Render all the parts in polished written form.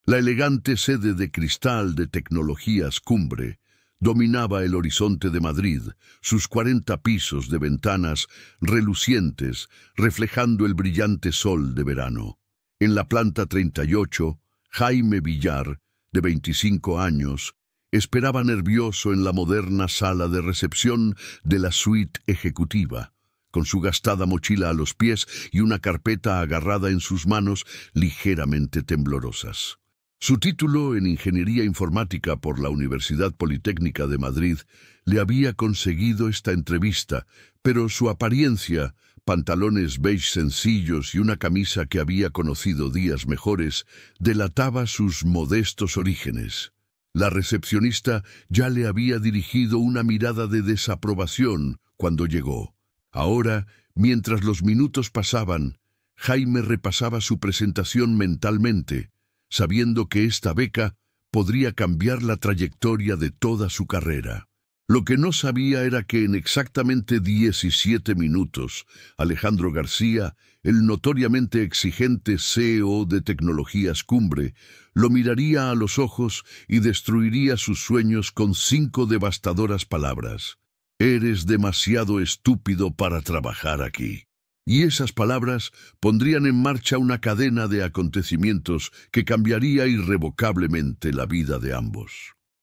La elegante sede de cristal de Tecnologías Cumbre dominaba el horizonte de Madrid, sus 40 pisos de ventanas relucientes reflejando el brillante sol de verano. En la planta 38, Jaime Villar, de 25 años, esperaba nervioso en la moderna sala de recepción de la suite ejecutiva, con su gastada mochila a los pies y una carpeta agarrada en sus manos ligeramente temblorosas. Su título en Ingeniería Informática por la Universidad Politécnica de Madrid le había conseguido esta entrevista, pero su apariencia, pantalones beige sencillos y una camisa que había conocido días mejores, delataba sus modestos orígenes. La recepcionista ya le había dirigido una mirada de desaprobación cuando llegó. Ahora, mientras los minutos pasaban, Jaime repasaba su presentación mentalmente, sabiendo que esta beca podría cambiar la trayectoria de toda su carrera. Lo que no sabía era que en exactamente 17 minutos, Alejandro García, el notoriamente exigente CEO de Tecnologías Cumbre, lo miraría a los ojos y destruiría sus sueños con 5 devastadoras palabras. «Eres demasiado estúpido para trabajar aquí». Y esas palabras pondrían en marcha una cadena de acontecimientos que cambiaría irrevocablemente la vida de ambos.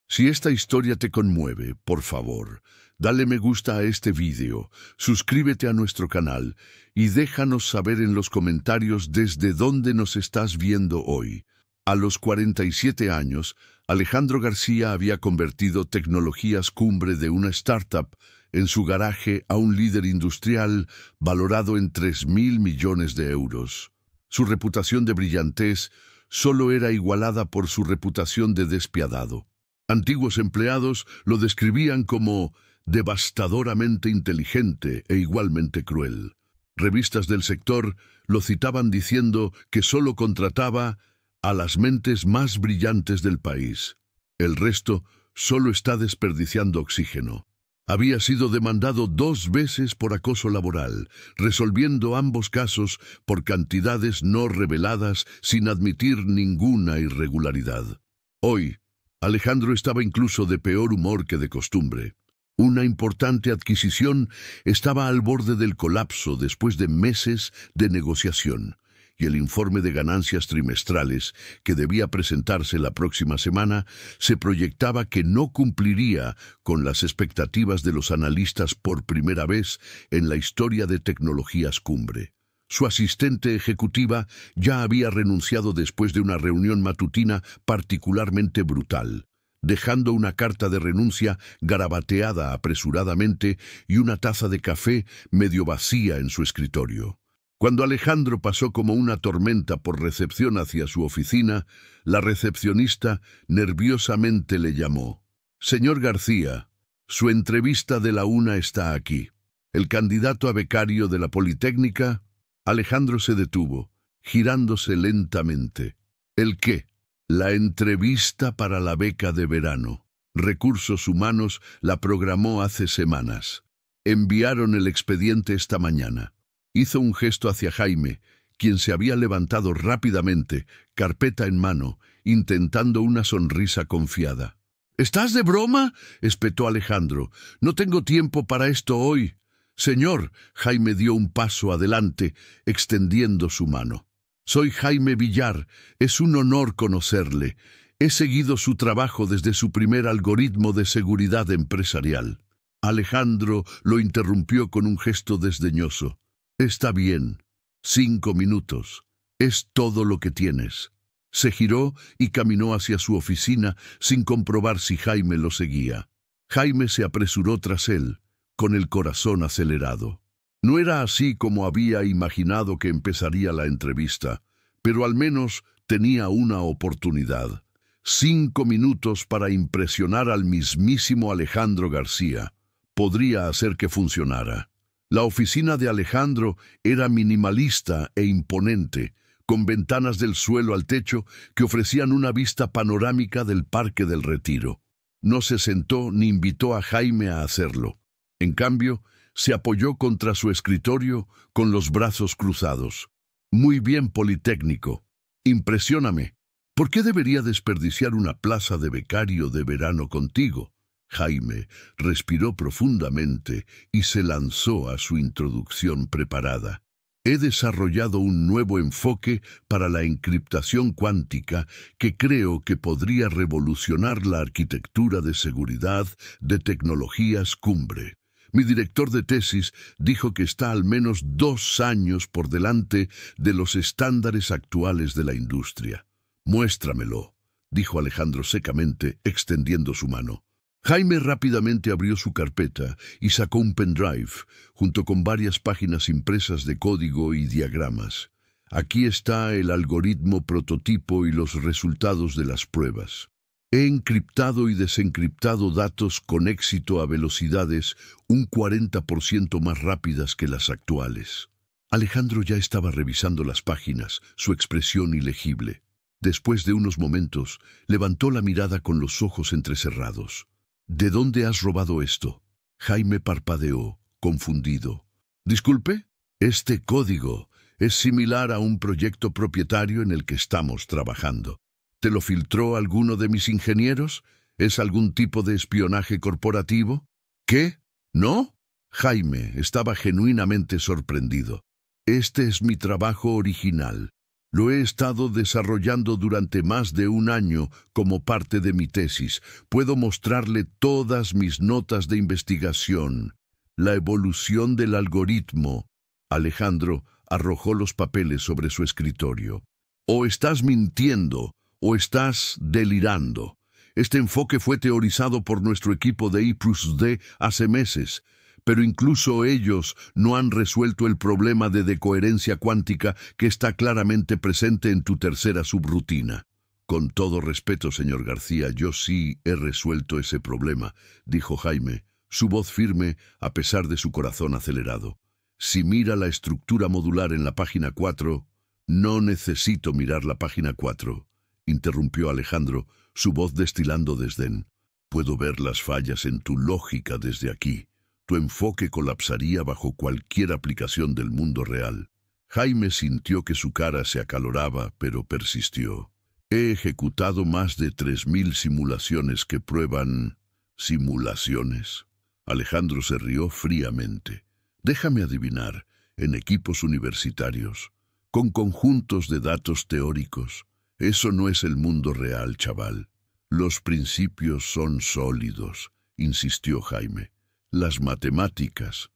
Si esta historia te conmueve, por favor, dale me gusta a este vídeo, suscríbete a nuestro canal y déjanos saber en los comentarios desde dónde nos estás viendo hoy. A los 47 años, Alejandro García había convertido Tecnologías Cumbre de una startup en su garaje a un líder industrial valorado en 3.000 millones de euros. Su reputación de brillantez solo era igualada por su reputación de despiadado. Antiguos empleados lo describían como devastadoramente inteligente e igualmente cruel. Revistas del sector lo citaban diciendo que solo contrataba a las mentes más brillantes del país. El resto solo está desperdiciando oxígeno. Había sido demandado 2 veces por acoso laboral, resolviendo ambos casos por cantidades no reveladas sin admitir ninguna irregularidad. Hoy, Alejandro estaba incluso de peor humor que de costumbre. Una importante adquisición estaba al borde del colapso después de meses de negociación, y el informe de ganancias trimestrales, que debía presentarse la próxima semana, se proyectaba que no cumpliría con las expectativas de los analistas por primera vez en la historia de Tecnologías Cumbre. Su asistente ejecutiva ya había renunciado después de una reunión matutina particularmente brutal, dejando una carta de renuncia garabateada apresuradamente y una taza de café medio vacía en su escritorio. Cuando Alejandro pasó como una tormenta por recepción hacia su oficina, la recepcionista nerviosamente le llamó. «Señor García, su entrevista de la 1 está aquí. El candidato a becario de la Politécnica». Alejandro se detuvo, girándose lentamente. «¿El qué?» «La entrevista para la beca de verano. Recursos Humanos la programó hace semanas. Enviaron el expediente esta mañana». Hizo un gesto hacia Jaime, quien se había levantado rápidamente, carpeta en mano, intentando una sonrisa confiada. «¿Estás de broma?», espetó Alejandro. «No tengo tiempo para esto hoy». «Señor», Jaime dio un paso adelante, extendiendo su mano. «Soy Jaime Villar. Es un honor conocerle. He seguido su trabajo desde su primer algoritmo de seguridad empresarial». Alejandro lo interrumpió con un gesto desdeñoso. «Está bien. 5 minutos. Es todo lo que tienes». Se giró y caminó hacia su oficina sin comprobar si Jaime lo seguía. Jaime se apresuró tras él, con el corazón acelerado. No era así como había imaginado que empezaría la entrevista, pero al menos tenía una oportunidad. 5 minutos para impresionar al mismísimo Alejandro García. Podría hacer que funcionara. La oficina de Alejandro era minimalista e imponente, con ventanas del suelo al techo que ofrecían una vista panorámica del Parque del Retiro. No se sentó ni invitó a Jaime a hacerlo. En cambio, se apoyó contra su escritorio con los brazos cruzados. «Muy bien, Politécnico. Impresióname. ¿Por qué debería desperdiciar una plaza de becario de verano contigo? Jaime respiró profundamente y se lanzó a su introducción preparada. He desarrollado un nuevo enfoque para la encriptación cuántica que creo que podría revolucionar la arquitectura de seguridad de tecnologías cumbre. Mi director de tesis dijo que está al menos 2 años por delante de los estándares actuales de la industria. Muéstramelo, dijo Alejandro secamente, extendiendo su mano. Jaime rápidamente abrió su carpeta y sacó un pendrive, junto con varias páginas impresas de código y diagramas. Aquí está el algoritmo prototipo y los resultados de las pruebas. He encriptado y desencriptado datos con éxito a velocidades un 40% más rápidas que las actuales. Alejandro ya estaba revisando las páginas, su expresión ilegible. Después de unos momentos, levantó la mirada con los ojos entrecerrados. ¿De dónde has robado esto? Jaime parpadeó, confundido. ¿Disculpe? Este código es similar a un proyecto propietario en el que estamos trabajando. ¿Te lo filtró alguno de mis ingenieros? ¿Es algún tipo de espionaje corporativo? ¿Qué? ¿No? Jaime estaba genuinamente sorprendido. Este es mi trabajo original. Lo he estado desarrollando durante más de 1 año como parte de mi tesis. Puedo mostrarle todas mis notas de investigación. La evolución del algoritmo. Alejandro arrojó los papeles sobre su escritorio. O estás mintiendo, o estás delirando. Este enfoque fue teorizado por nuestro equipo de I+D hace meses. Pero incluso ellos no han resuelto el problema de decoherencia cuántica que está claramente presente en tu tercera subrutina. Con todo respeto, señor García, yo sí he resuelto ese problema, dijo Jaime, su voz firme a pesar de su corazón acelerado. Si mira la estructura modular en la página 4... No necesito mirar la página 4, interrumpió Alejandro, su voz destilando desdén. Puedo ver las fallas en tu lógica desde aquí. Tu enfoque colapsaría bajo cualquier aplicación del mundo real. Jaime sintió que su cara se acaloraba, pero persistió. He ejecutado más de 3000 simulaciones que prueban... ¿Simulaciones? Alejandro se rió fríamente. Déjame adivinar, en equipos universitarios, con conjuntos de datos teóricos. Eso no es el mundo real, chaval. Los principios son sólidos, insistió Jaime. Las matemáticas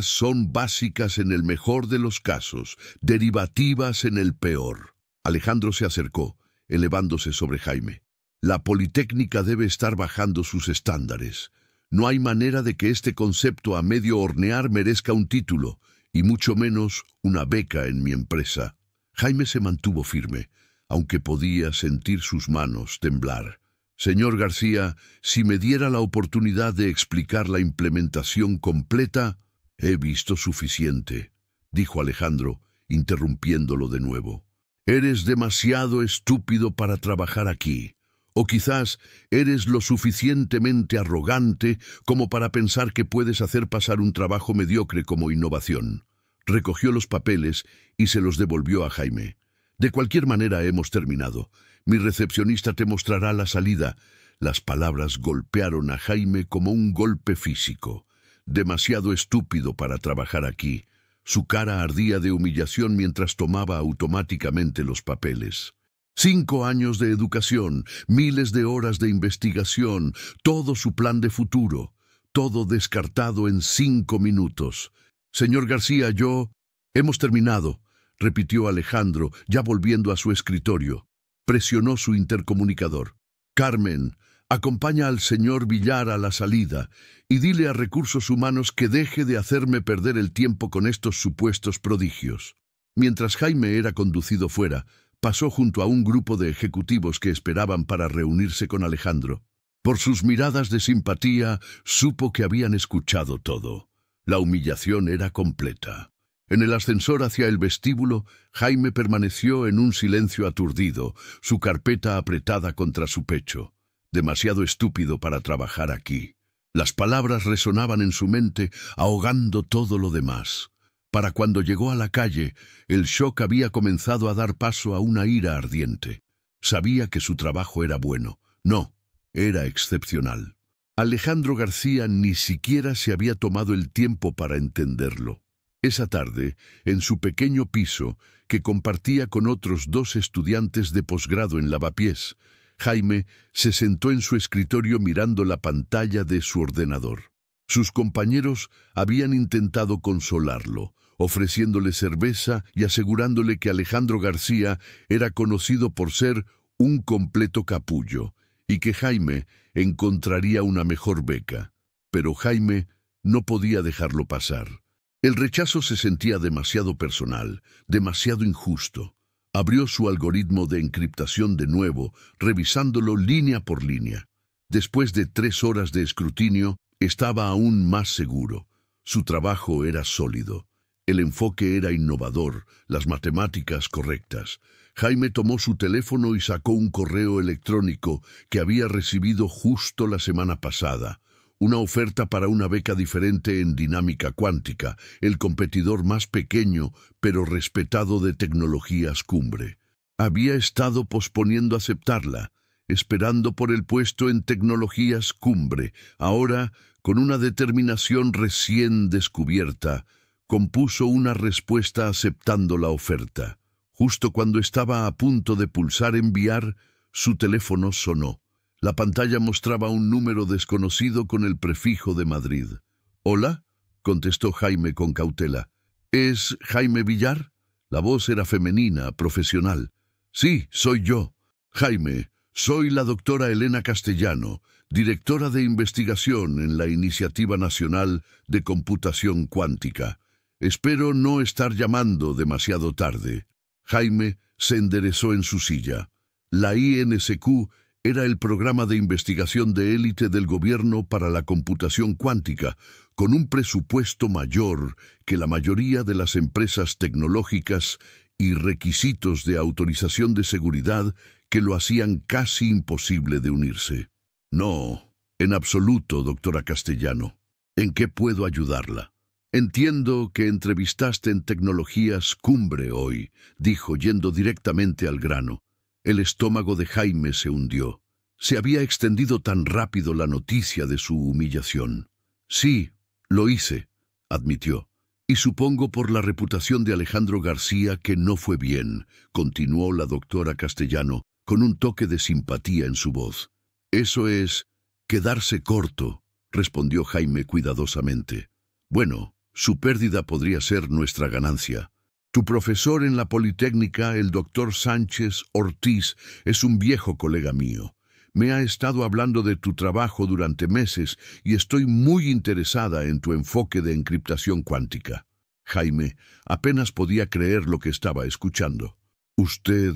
son básicas en el mejor de los casos, derivativas en el peor. Alejandro se acercó, elevándose sobre Jaime. La Politécnica debe estar bajando sus estándares. No hay manera de que este concepto a medio hornear merezca un título, y mucho menos una beca en mi empresa. Jaime se mantuvo firme, aunque podía sentir sus manos temblar. Señor García, si me diera la oportunidad de explicar la implementación completa, he visto suficiente, dijo Alejandro, interrumpiéndolo de nuevo. Eres demasiado estúpido para trabajar aquí, o quizás eres lo suficientemente arrogante como para pensar que puedes hacer pasar un trabajo mediocre como innovación. Recogió los papeles y se los devolvió a Jaime. De cualquier manera hemos terminado. Mi recepcionista te mostrará la salida. Las palabras golpearon a Jaime como un golpe físico. Demasiado estúpido para trabajar aquí. Su cara ardía de humillación mientras tomaba automáticamente los papeles. 5 años de educación, miles de horas de investigación, todo su plan de futuro. Todo descartado en 5 minutos. Señor García, Hemos terminado, repitió Alejandro, ya volviendo a su escritorio. Presionó su intercomunicador. Carmen, acompaña al señor Villar a la salida y dile a Recursos Humanos que deje de hacerme perder el tiempo con estos supuestos prodigios. Mientras Jaime era conducido fuera, pasó junto a un grupo de ejecutivos que esperaban para reunirse con Alejandro. Por sus miradas de simpatía, supo que habían escuchado todo. La humillación era completa. En el ascensor hacia el vestíbulo, Jaime permaneció en un silencio aturdido, su carpeta apretada contra su pecho. Demasiado estúpido para trabajar aquí. Las palabras resonaban en su mente, ahogando todo lo demás. Para cuando llegó a la calle, el shock había comenzado a dar paso a una ira ardiente. Sabía que su trabajo era bueno. No, era excepcional. Alejandro García ni siquiera se había tomado el tiempo para entenderlo. Esa tarde, en su pequeño piso, que compartía con otros 2 estudiantes de posgrado en Lavapiés, Jaime se sentó en su escritorio mirando la pantalla de su ordenador. Sus compañeros habían intentado consolarlo, ofreciéndole cerveza y asegurándole que Alejandro García era conocido por ser un completo capullo y que Jaime encontraría una mejor beca. Pero Jaime no podía dejarlo pasar. El rechazo se sentía demasiado personal, demasiado injusto. Abrió su algoritmo de encriptación de nuevo, revisándolo línea por línea. Después de 3 horas de escrutinio, estaba aún más seguro. Su trabajo era sólido. El enfoque era innovador, las matemáticas correctas. Jaime tomó su teléfono y sacó un correo electrónico que había recibido justo la semana pasada. Una oferta para una beca diferente en dinámica cuántica, el competidor más pequeño pero respetado de Tecnologías Cumbre. Había estado posponiendo aceptarla, esperando por el puesto en Tecnologías Cumbre. Ahora, con una determinación recién descubierta, compuso una respuesta aceptando la oferta. Justo cuando estaba a punto de pulsar enviar, su teléfono sonó. La pantalla mostraba un número desconocido con el prefijo de Madrid. «¿Hola?», contestó Jaime con cautela. «¿Es Jaime Villar?». La voz era femenina, profesional. «Sí, soy yo. Jaime, soy la doctora Elena Castellano, directora de investigación en la Iniciativa Nacional de Computación Cuántica. Espero no estar llamando demasiado tarde». Jaime se enderezó en su silla. La INSQ era el programa de investigación de élite del gobierno para la computación cuántica, con un presupuesto mayor que la mayoría de las empresas tecnológicas y requisitos de autorización de seguridad que lo hacían casi imposible de unirse. «No, en absoluto, doctora Castellano. ¿En qué puedo ayudarla?». «Entiendo que entrevistaste en Tecnologías Cumbre hoy», dijo yendo directamente al grano. El estómago de Jaime se hundió. Se había extendido tan rápido la noticia de su humillación. «Sí, lo hice», admitió. «Y supongo por la reputación de Alejandro García que no fue bien», continuó la doctora Castellano, con un toque de simpatía en su voz. «Eso es quedarse corto», respondió Jaime cuidadosamente. «Bueno, su pérdida podría ser nuestra ganancia. Tu profesor en la Politécnica, el doctor Sánchez Ortiz, es un viejo colega mío. Me ha estado hablando de tu trabajo durante meses y estoy muy interesada en tu enfoque de encriptación cuántica». Jaime apenas podía creer lo que estaba escuchando. «¿Usted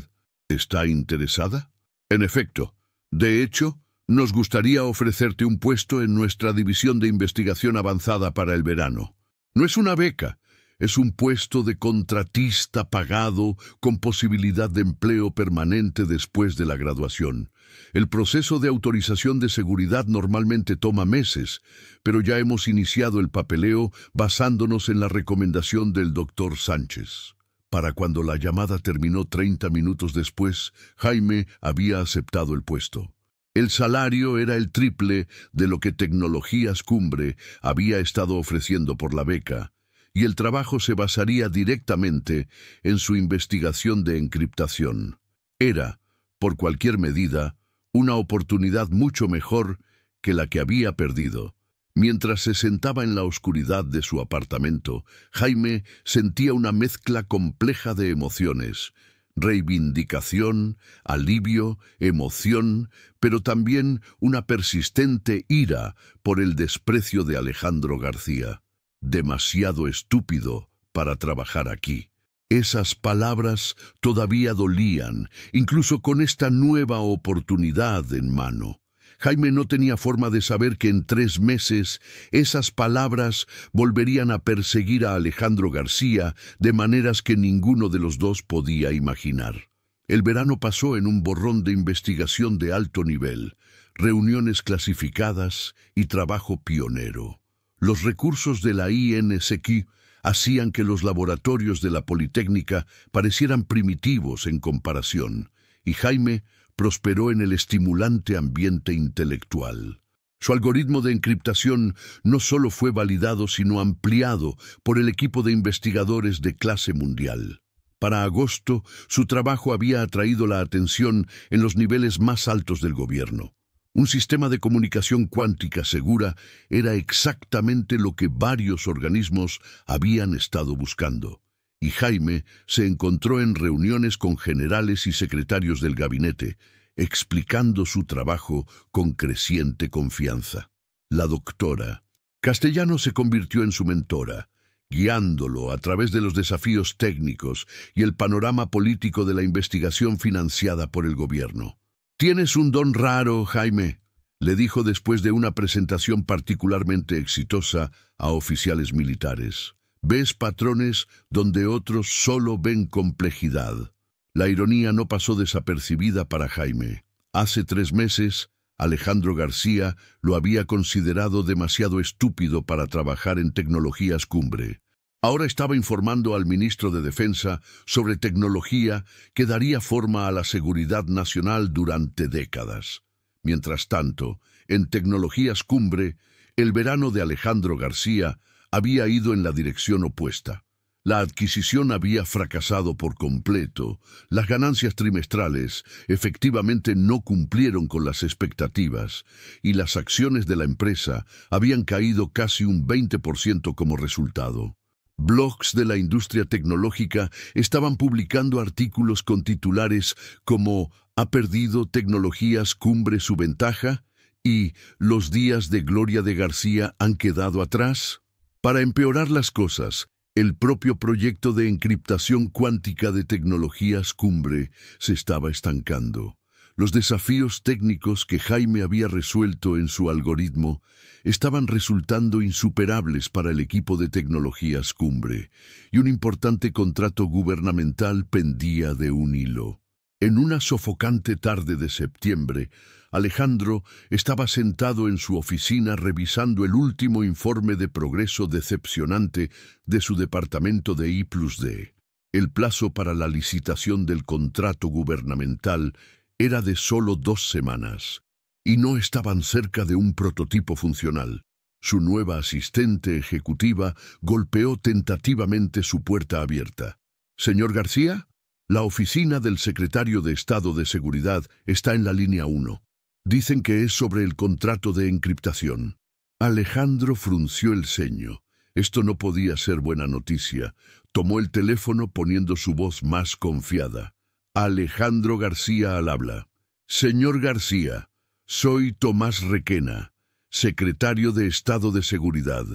está interesada?». «En efecto. De hecho, nos gustaría ofrecerte un puesto en nuestra división de investigación avanzada para el verano. No es una beca. Es un puesto de contratista pagado con posibilidad de empleo permanente después de la graduación. El proceso de autorización de seguridad normalmente toma meses, pero ya hemos iniciado el papeleo basándonos en la recomendación del doctor Sánchez». Para cuando la llamada terminó 30 minutos después, Jaime había aceptado el puesto. El salario era el triple de lo que Tecnologías Cumbre había estado ofreciendo por la beca, y el trabajo se basaría directamente en su investigación de encriptación. Era, por cualquier medida, una oportunidad mucho mejor que la que había perdido. Mientras se sentaba en la oscuridad de su apartamento, Jaime sentía una mezcla compleja de emociones: reivindicación, alivio, emoción, pero también una persistente ira por el desprecio de Alejandro García. «Demasiado estúpido para trabajar aquí». Esas palabras todavía dolían, incluso con esta nueva oportunidad en mano. Jaime no tenía forma de saber que en 3 meses esas palabras volverían a perseguir a Alejandro García de maneras que ninguno de los dos podía imaginar. El verano pasó en un borrón de investigación de alto nivel, reuniones clasificadas y trabajo pionero. Los recursos de la INSQ hacían que los laboratorios de la Politécnica parecieran primitivos en comparación, y Jaime prosperó en el estimulante ambiente intelectual. Su algoritmo de encriptación no solo fue validado, sino ampliado por el equipo de investigadores de clase mundial. Para agosto, su trabajo había atraído la atención en los niveles más altos del gobierno. Un sistema de comunicación cuántica segura era exactamente lo que varios organismos habían estado buscando. Y Jaime se encontró en reuniones con generales y secretarios del gabinete, explicando su trabajo con creciente confianza. La doctora Castellano se convirtió en su mentora, guiándolo a través de los desafíos técnicos y el panorama político de la investigación financiada por el gobierno. «Tienes un don raro, Jaime», le dijo después de una presentación particularmente exitosa a oficiales militares. «Ves patrones donde otros solo ven complejidad». La ironía no pasó desapercibida para Jaime. Hace 3 meses, Alejandro García lo había considerado demasiado estúpido para trabajar en tecnologías cumbre. Ahora estaba informando al ministro de Defensa sobre tecnología que daría forma a la seguridad nacional durante décadas. Mientras tanto, en tecnologías cumbre, el verano de Alejandro García había ido en la dirección opuesta. La adquisición había fracasado por completo, las ganancias trimestrales efectivamente no cumplieron con las expectativas y las acciones de la empresa habían caído casi un 20% como resultado. Blogs de la industria tecnológica estaban publicando artículos con titulares como «¿Ha perdido tecnologías cumbre su ventaja?» y «¿Los días de gloria de García han quedado atrás?». Para empeorar las cosas, el propio proyecto de encriptación cuántica de tecnologías cumbre se estaba estancando. Los desafíos técnicos que Jaime había resuelto en su algoritmo estaban resultando insuperables para el equipo de tecnologías cumbre, y un importante contrato gubernamental pendía de un hilo. En una sofocante tarde de septiembre, Alejandro estaba sentado en su oficina revisando el último informe de progreso decepcionante de su departamento de I+D. El plazo para la licitación del contrato gubernamental era de solo 2 semanas, y no estaban cerca de un prototipo funcional. Su nueva asistente ejecutiva golpeó tentativamente su puerta abierta. «¿Señor García? La oficina del secretario de Estado de Seguridad está en la línea 1. Dicen que es sobre el contrato de encriptación». Alejandro frunció el ceño. Esto no podía ser buena noticia. Tomó el teléfono poniendo su voz más confiada. «Alejandro García al habla». «Señor García, soy Tomás Requena, secretario de Estado de Seguridad.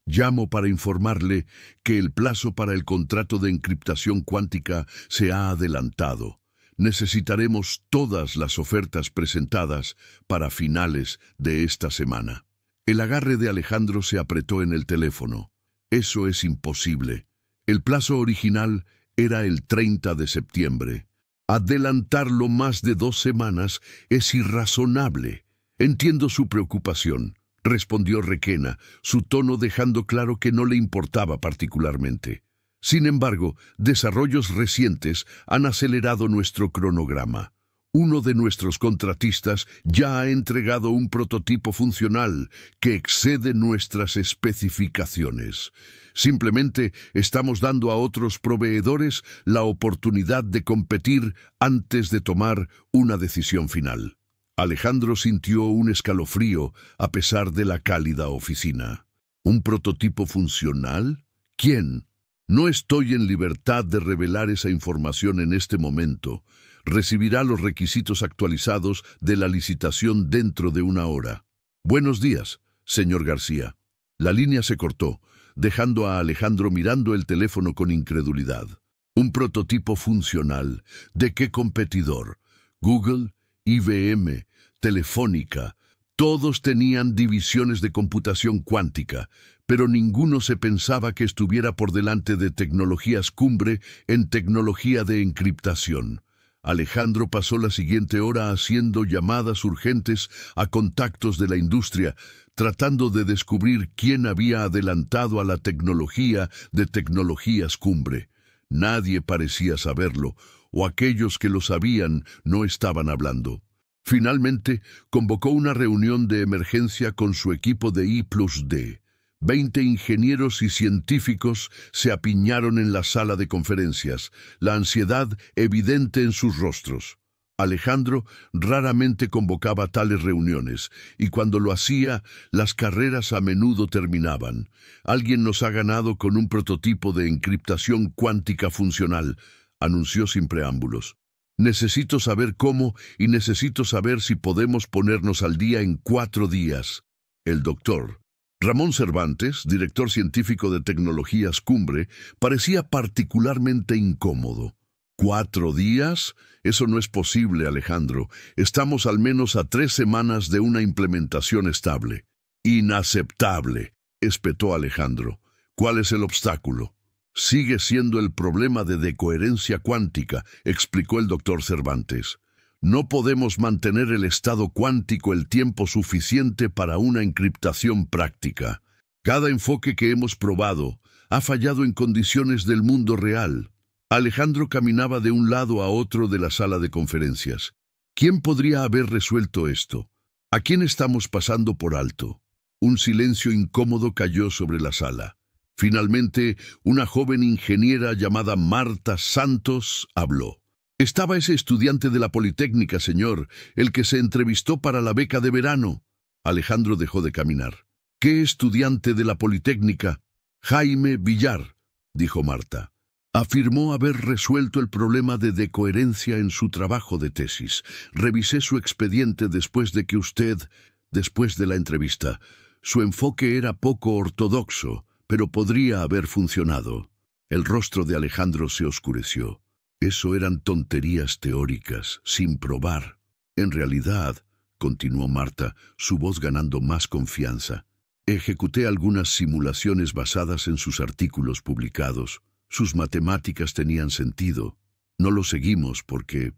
Llamo para informarle que el plazo para el contrato de encriptación cuántica se ha adelantado. Necesitaremos todas las ofertas presentadas para finales de esta semana». El agarre de Alejandro se apretó en el teléfono. «Eso es imposible. El plazo original era el 30 de septiembre. Adelantarlo más de 2 semanas es irrazonable». «Entiendo su preocupación», respondió Requena, su tono dejando claro que no le importaba particularmente. «Sin embargo, desarrollos recientes han acelerado nuestro cronograma. Uno de nuestros contratistas ya ha entregado un prototipo funcional que excede nuestras especificaciones. Simplemente estamos dando a otros proveedores la oportunidad de competir antes de tomar una decisión final». Alejandro sintió un escalofrío a pesar de la cálida oficina. ¿Un prototipo funcional? ¿Quién? No estoy en libertad de revelar esa información en este momento. Recibirá los requisitos actualizados de la licitación dentro de 1 hora. Buenos días, señor García. La línea se cortó, dejando a Alejandro mirando el teléfono con incredulidad. ¿Un prototipo funcional? ¿De qué competidor? ¿Google? IBM, Telefónica, todos tenían divisiones de computación cuántica, pero ninguno se pensaba que estuviera por delante de tecnologías cumbre en tecnología de encriptación. Alejandro pasó la siguiente hora haciendo llamadas urgentes a contactos de la industria, tratando de descubrir quién había adelantado a la tecnología de tecnologías cumbre. Nadie parecía saberlo, o aquellos que lo sabían no estaban hablando. Finalmente, convocó una reunión de emergencia con su equipo de I+D. 20 ingenieros y científicos se apiñaron en la sala de conferencias, la ansiedad evidente en sus rostros. Alejandro raramente convocaba tales reuniones, y cuando lo hacía, las carreras a menudo terminaban. Alguien nos ha ganado con un prototipo de encriptación cuántica funcional, anunció sin preámbulos. Necesito saber cómo y necesito saber si podemos ponernos al día en 4 días. El doctor Ramón Cervantes, director científico de Tecnologías Cumbre, parecía particularmente incómodo. ¿4 días? Eso no es posible, Alejandro. Estamos al menos a 3 semanas de una implementación estable. Inaceptable, espetó Alejandro. ¿Cuál es el obstáculo? Sigue siendo el problema de decoherencia cuántica, explicó el doctor Cervantes. No podemos mantener el estado cuántico el tiempo suficiente para una encriptación práctica. Cada enfoque que hemos probado ha fallado en condiciones del mundo real. Alejandro caminaba de un lado a otro de la sala de conferencias. ¿Quién podría haber resuelto esto? ¿A quién estamos pasando por alto? Un silencio incómodo cayó sobre la sala. Finalmente, una joven ingeniera llamada Marta Santos habló. Estaba ese estudiante de la Politécnica, señor, el que se entrevistó para la beca de verano. Alejandro dejó de caminar. ¿Qué estudiante de la Politécnica? Jaime Villar, dijo Marta. Afirmó haber resuelto el problema de decoherencia en su trabajo de tesis. Revisé su expediente después de la entrevista. Su enfoque era poco ortodoxo, pero podría haber funcionado. El rostro de Alejandro se oscureció. Eso eran tonterías teóricas, sin probar. En realidad, continuó Marta, su voz ganando más confianza, ejecuté algunas simulaciones basadas en sus artículos publicados. Sus matemáticas tenían sentido. No lo seguimos porque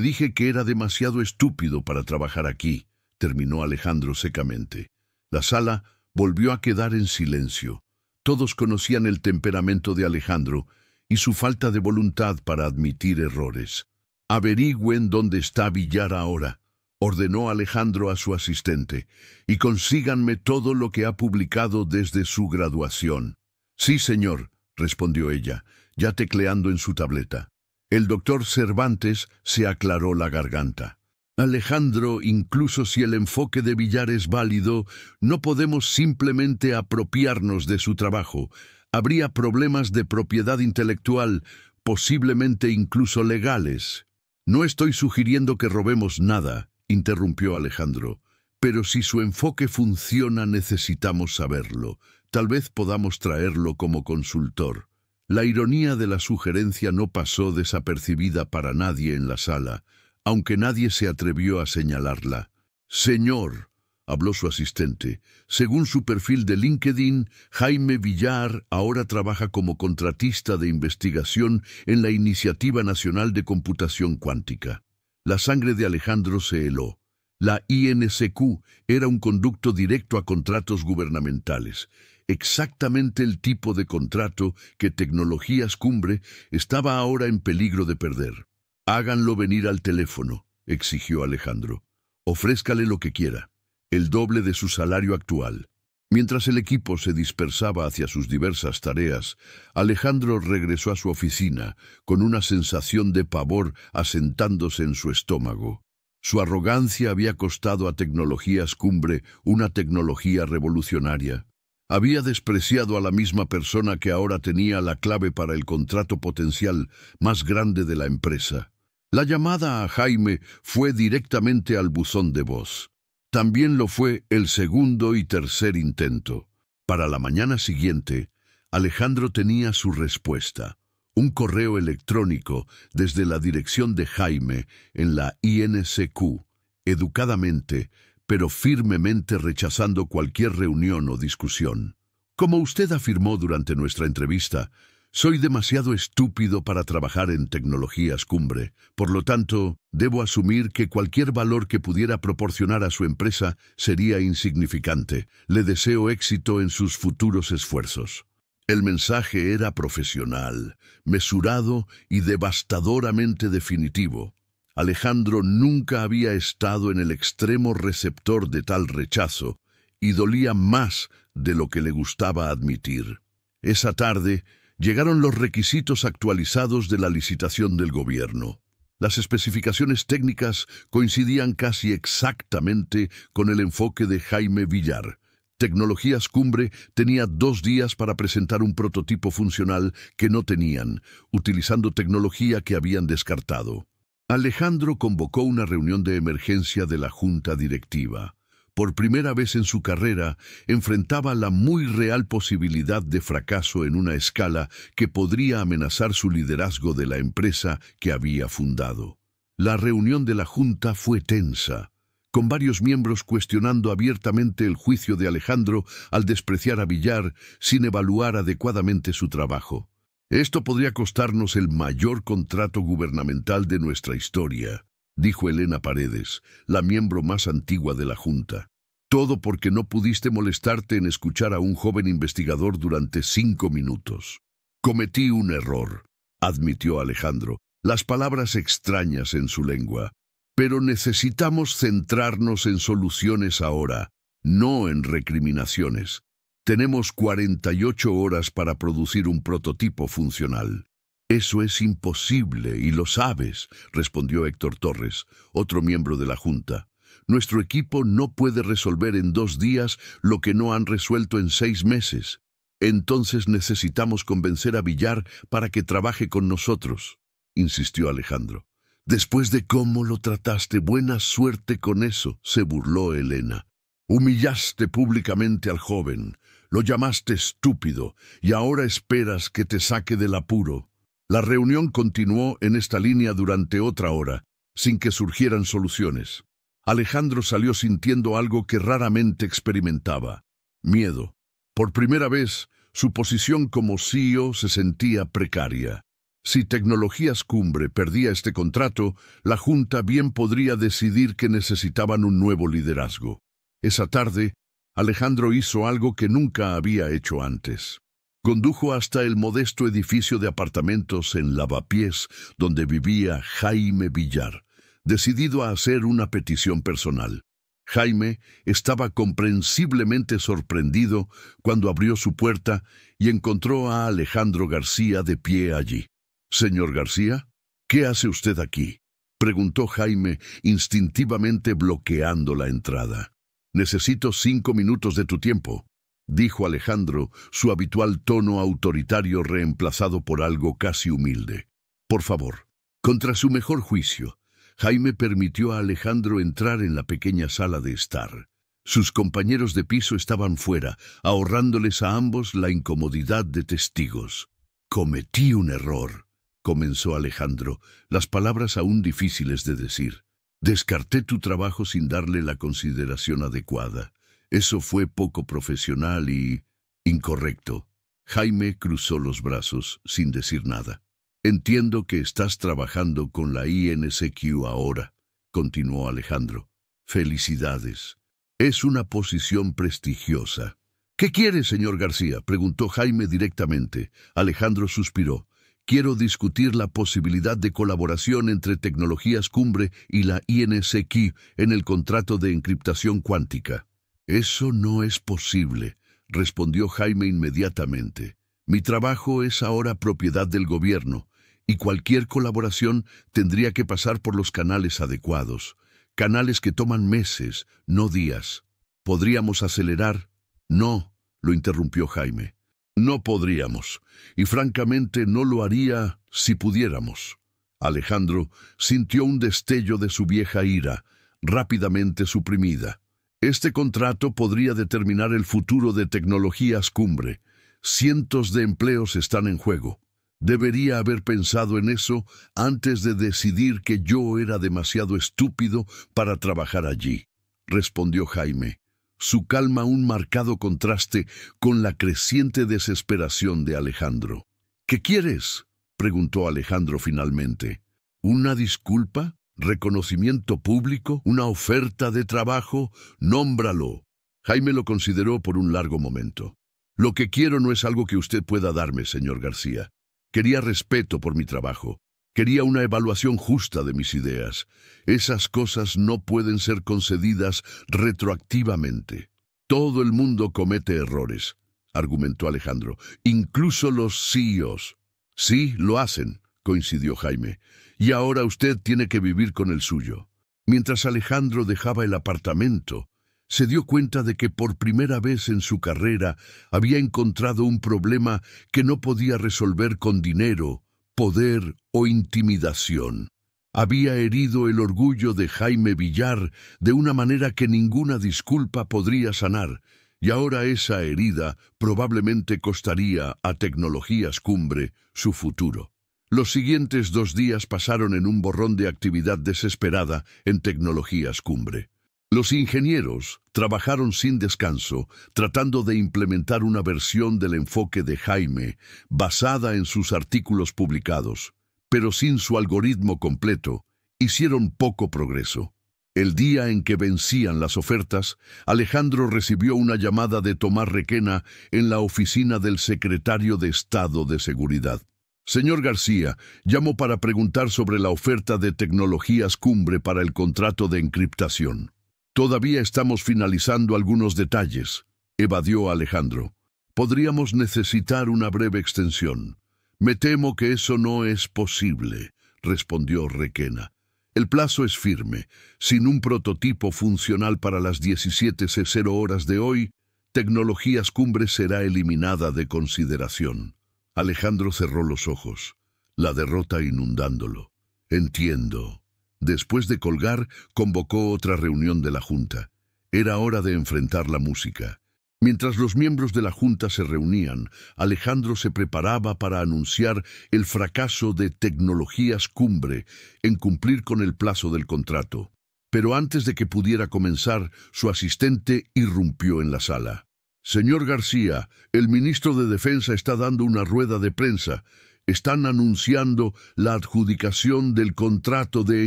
dije que era demasiado estúpido para trabajar aquí, terminó Alejandro secamente. La sala volvió a quedar en silencio. Todos conocían el temperamento de Alejandro y su falta de voluntad para admitir errores. Averigüen dónde está Villar ahora, ordenó Alejandro a su asistente, y consíganme todo lo que ha publicado desde su graduación. Sí, señor, respondió ella, ya tecleando en su tableta. El doctor Cervantes se aclaró la garganta. Alejandro, incluso si el enfoque de Villar es válido, no podemos simplemente apropiarnos de su trabajo. Habría problemas de propiedad intelectual, posiblemente incluso legales. No estoy sugiriendo que robemos nada, interrumpió Alejandro, pero si su enfoque funciona necesitamos saberlo. Tal vez podamos traerlo como consultor. La ironía de la sugerencia no pasó desapercibida para nadie en la sala, aunque nadie se atrevió a señalarla. Señor, habló su asistente, según su perfil de LinkedIn, Jaime Villar ahora trabaja como contratista de investigación en la Iniciativa Nacional de Computación Cuántica. La sangre de Alejandro se heló. La INCQ era un conducto directo a contratos gubernamentales, exactamente el tipo de contrato que Tecnologías Cumbre estaba ahora en peligro de perder. Háganlo venir al teléfono, exigió Alejandro. Ofrézcale lo que quiera, el doble de su salario actual. Mientras el equipo se dispersaba hacia sus diversas tareas, Alejandro regresó a su oficina con una sensación de pavor asentándose en su estómago. Su arrogancia había costado a Tecnologías Cumbre una tecnología revolucionaria. Había despreciado a la misma persona que ahora tenía la clave para el contrato potencial más grande de la empresa. La llamada a Jaime fue directamente al buzón de voz. También lo fue el segundo y tercer intento. Para la mañana siguiente, Alejandro tenía su respuesta. Un correo electrónico desde la dirección de Jaime en la INCQ, educadamente, pero firmemente rechazando cualquier reunión o discusión. Como usted afirmó durante nuestra entrevista, Soy demasiado estúpido para trabajar en tecnologías cumbre. Por lo tanto, debo asumir que cualquier valor que pudiera proporcionar a su empresa sería insignificante. Le deseo éxito en sus futuros esfuerzos. El mensaje era profesional, mesurado y devastadoramente definitivo. Alejandro nunca había estado en el extremo receptor de tal rechazo, y dolía más de lo que le gustaba admitir. Esa tarde, llegaron los requisitos actualizados de la licitación del gobierno. Las especificaciones técnicas coincidían casi exactamente con el enfoque de Jaime Villar. Tecnologías Cumbre tenía 2 días para presentar un prototipo funcional que no tenían, utilizando tecnología que habían descartado. Alejandro convocó una reunión de emergencia de la junta directiva. Por primera vez en su carrera, enfrentaba la muy real posibilidad de fracaso en una escala que podría amenazar su liderazgo de la empresa que había fundado. La reunión de la junta fue tensa, con varios miembros cuestionando abiertamente el juicio de Alejandro al despreciar a Villar sin evaluar adecuadamente su trabajo. «Esto podría costarnos el mayor contrato gubernamental de nuestra historia», dijo Elena Paredes, la miembro más antigua de la Junta. «Todo porque no pudiste molestarte en escuchar a un joven investigador durante 5 minutos. Cometí un error», admitió Alejandro, las palabras extrañas en su lengua. «Pero necesitamos centrarnos en soluciones ahora, no en recriminaciones. Tenemos 48 horas para producir un prototipo funcional». «Eso es imposible, y lo sabes», respondió Héctor Torres, otro miembro de la Junta. «Nuestro equipo no puede resolver en 2 días lo que no han resuelto en 6 meses. Entonces necesitamos convencer a Villar para que trabaje con nosotros», insistió Alejandro. «Después de cómo lo trataste, buena suerte con eso», se burló Elena. «Humillaste públicamente al joven, lo llamaste estúpido, y ahora esperas que te saque del apuro». La reunión continuó en esta línea durante otra hora, sin que surgieran soluciones. Alejandro salió sintiendo algo que raramente experimentaba: miedo. Por primera vez, su posición como CEO se sentía precaria. Si Tecnologías Cumbre perdía este contrato, la Junta bien podría decidir que necesitaban un nuevo liderazgo. Esa tarde, Alejandro hizo algo que nunca había hecho antes. Condujo hasta el modesto edificio de apartamentos en Lavapiés, donde vivía Jaime Villar, decidido a hacer una petición personal. Jaime estaba comprensiblemente sorprendido cuando abrió su puerta y encontró a Alejandro García de pie allí. «Señor García, ¿qué hace usted aquí?», preguntó Jaime, instintivamente bloqueando la entrada. «Necesito 5 minutos de tu tiempo», dijo Alejandro, su habitual tono autoritario reemplazado por algo casi humilde. «Por favor». Contra su mejor juicio, Jaime permitió a Alejandro entrar en la pequeña sala de estar. Sus compañeros de piso estaban fuera, ahorrándoles a ambos la incomodidad de testigos. «Cometí un error», comenzó Alejandro, las palabras aún difíciles de decir. «Descarté tu trabajo sin darle la consideración adecuada. Eso fue poco profesional y incorrecto». Jaime cruzó los brazos sin decir nada. «Entiendo que estás trabajando con la INSQ ahora», continuó Alejandro. «Felicidades. Es una posición prestigiosa». «¿Qué quiere, señor García?», preguntó Jaime directamente. Alejandro suspiró. «Quiero discutir la posibilidad de colaboración entre Tecnologías Cumbre y la INSQ en el contrato de encriptación cuántica». «Eso no es posible», respondió Jaime inmediatamente. «Mi trabajo es ahora propiedad del gobierno, y cualquier colaboración tendría que pasar por los canales adecuados. Canales que toman meses, no días. ¿Podríamos acelerar?» «No», lo interrumpió Jaime. «No podríamos, y francamente no lo haría si pudiéramos». Alejandro sintió un destello de su vieja ira, rápidamente suprimida. «Este contrato podría determinar el futuro de Tecnologías Cumbre. Cientos de empleos están en juego. Debería haber pensado en eso antes de decidir que yo era demasiado estúpido para trabajar allí», respondió Jaime, su calma un marcado contraste con la creciente desesperación de Alejandro. ¿Qué quieres?, preguntó Alejandro finalmente. ¿Una disculpa? ¿Reconocimiento público? ¿Una oferta de trabajo? Nómbralo. Jaime lo consideró por un largo momento. Lo que quiero no es algo que usted pueda darme, señor García. Quería respeto por mi trabajo. Quería una evaluación justa de mis ideas. Esas cosas no pueden ser concedidas retroactivamente. Todo el mundo comete errores, argumentó Alejandro, incluso los CEOs. Sí, lo hacen, coincidió Jaime, y ahora usted tiene que vivir con el suyo. Mientras Alejandro dejaba el apartamento, se dio cuenta de que por primera vez en su carrera había encontrado un problema que no podía resolver con dinero, poder o intimidación. Había herido el orgullo de Jaime Villar de una manera que ninguna disculpa podría sanar, y ahora esa herida probablemente costaría a Tecnologías Cumbre su futuro. Los siguientes 2 días pasaron en un borrón de actividad desesperada en Tecnologías Cumbre. Los ingenieros trabajaron sin descanso, tratando de implementar una versión del enfoque de Jaime basada en sus artículos publicados, pero sin su algoritmo completo, hicieron poco progreso. El día en que vencían las ofertas, Alejandro recibió una llamada de Tomás Requena en la oficina del secretario de Estado de Seguridad. Señor García, llamo para preguntar sobre la oferta de Tecnologías Cumbre para el contrato de encriptación. Todavía estamos finalizando algunos detalles, evadió Alejandro. Podríamos necesitar una breve extensión. Me temo que eso no es posible, respondió Requena. El plazo es firme. Sin un prototipo funcional para las 17:00 horas de hoy, Tecnologías Cumbre será eliminada de consideración. Alejandro cerró los ojos, la derrota inundándolo. Entiendo. Después de colgar, convocó otra reunión de la Junta. Era hora de enfrentar la música. Mientras los miembros de la Junta se reunían, Alejandro se preparaba para anunciar el fracaso de Tecnologías Cumbre en cumplir con el plazo del contrato. Pero antes de que pudiera comenzar, su asistente irrumpió en la sala. «Señor García, el ministro de Defensa está dando una rueda de prensa. Están anunciando la adjudicación del contrato de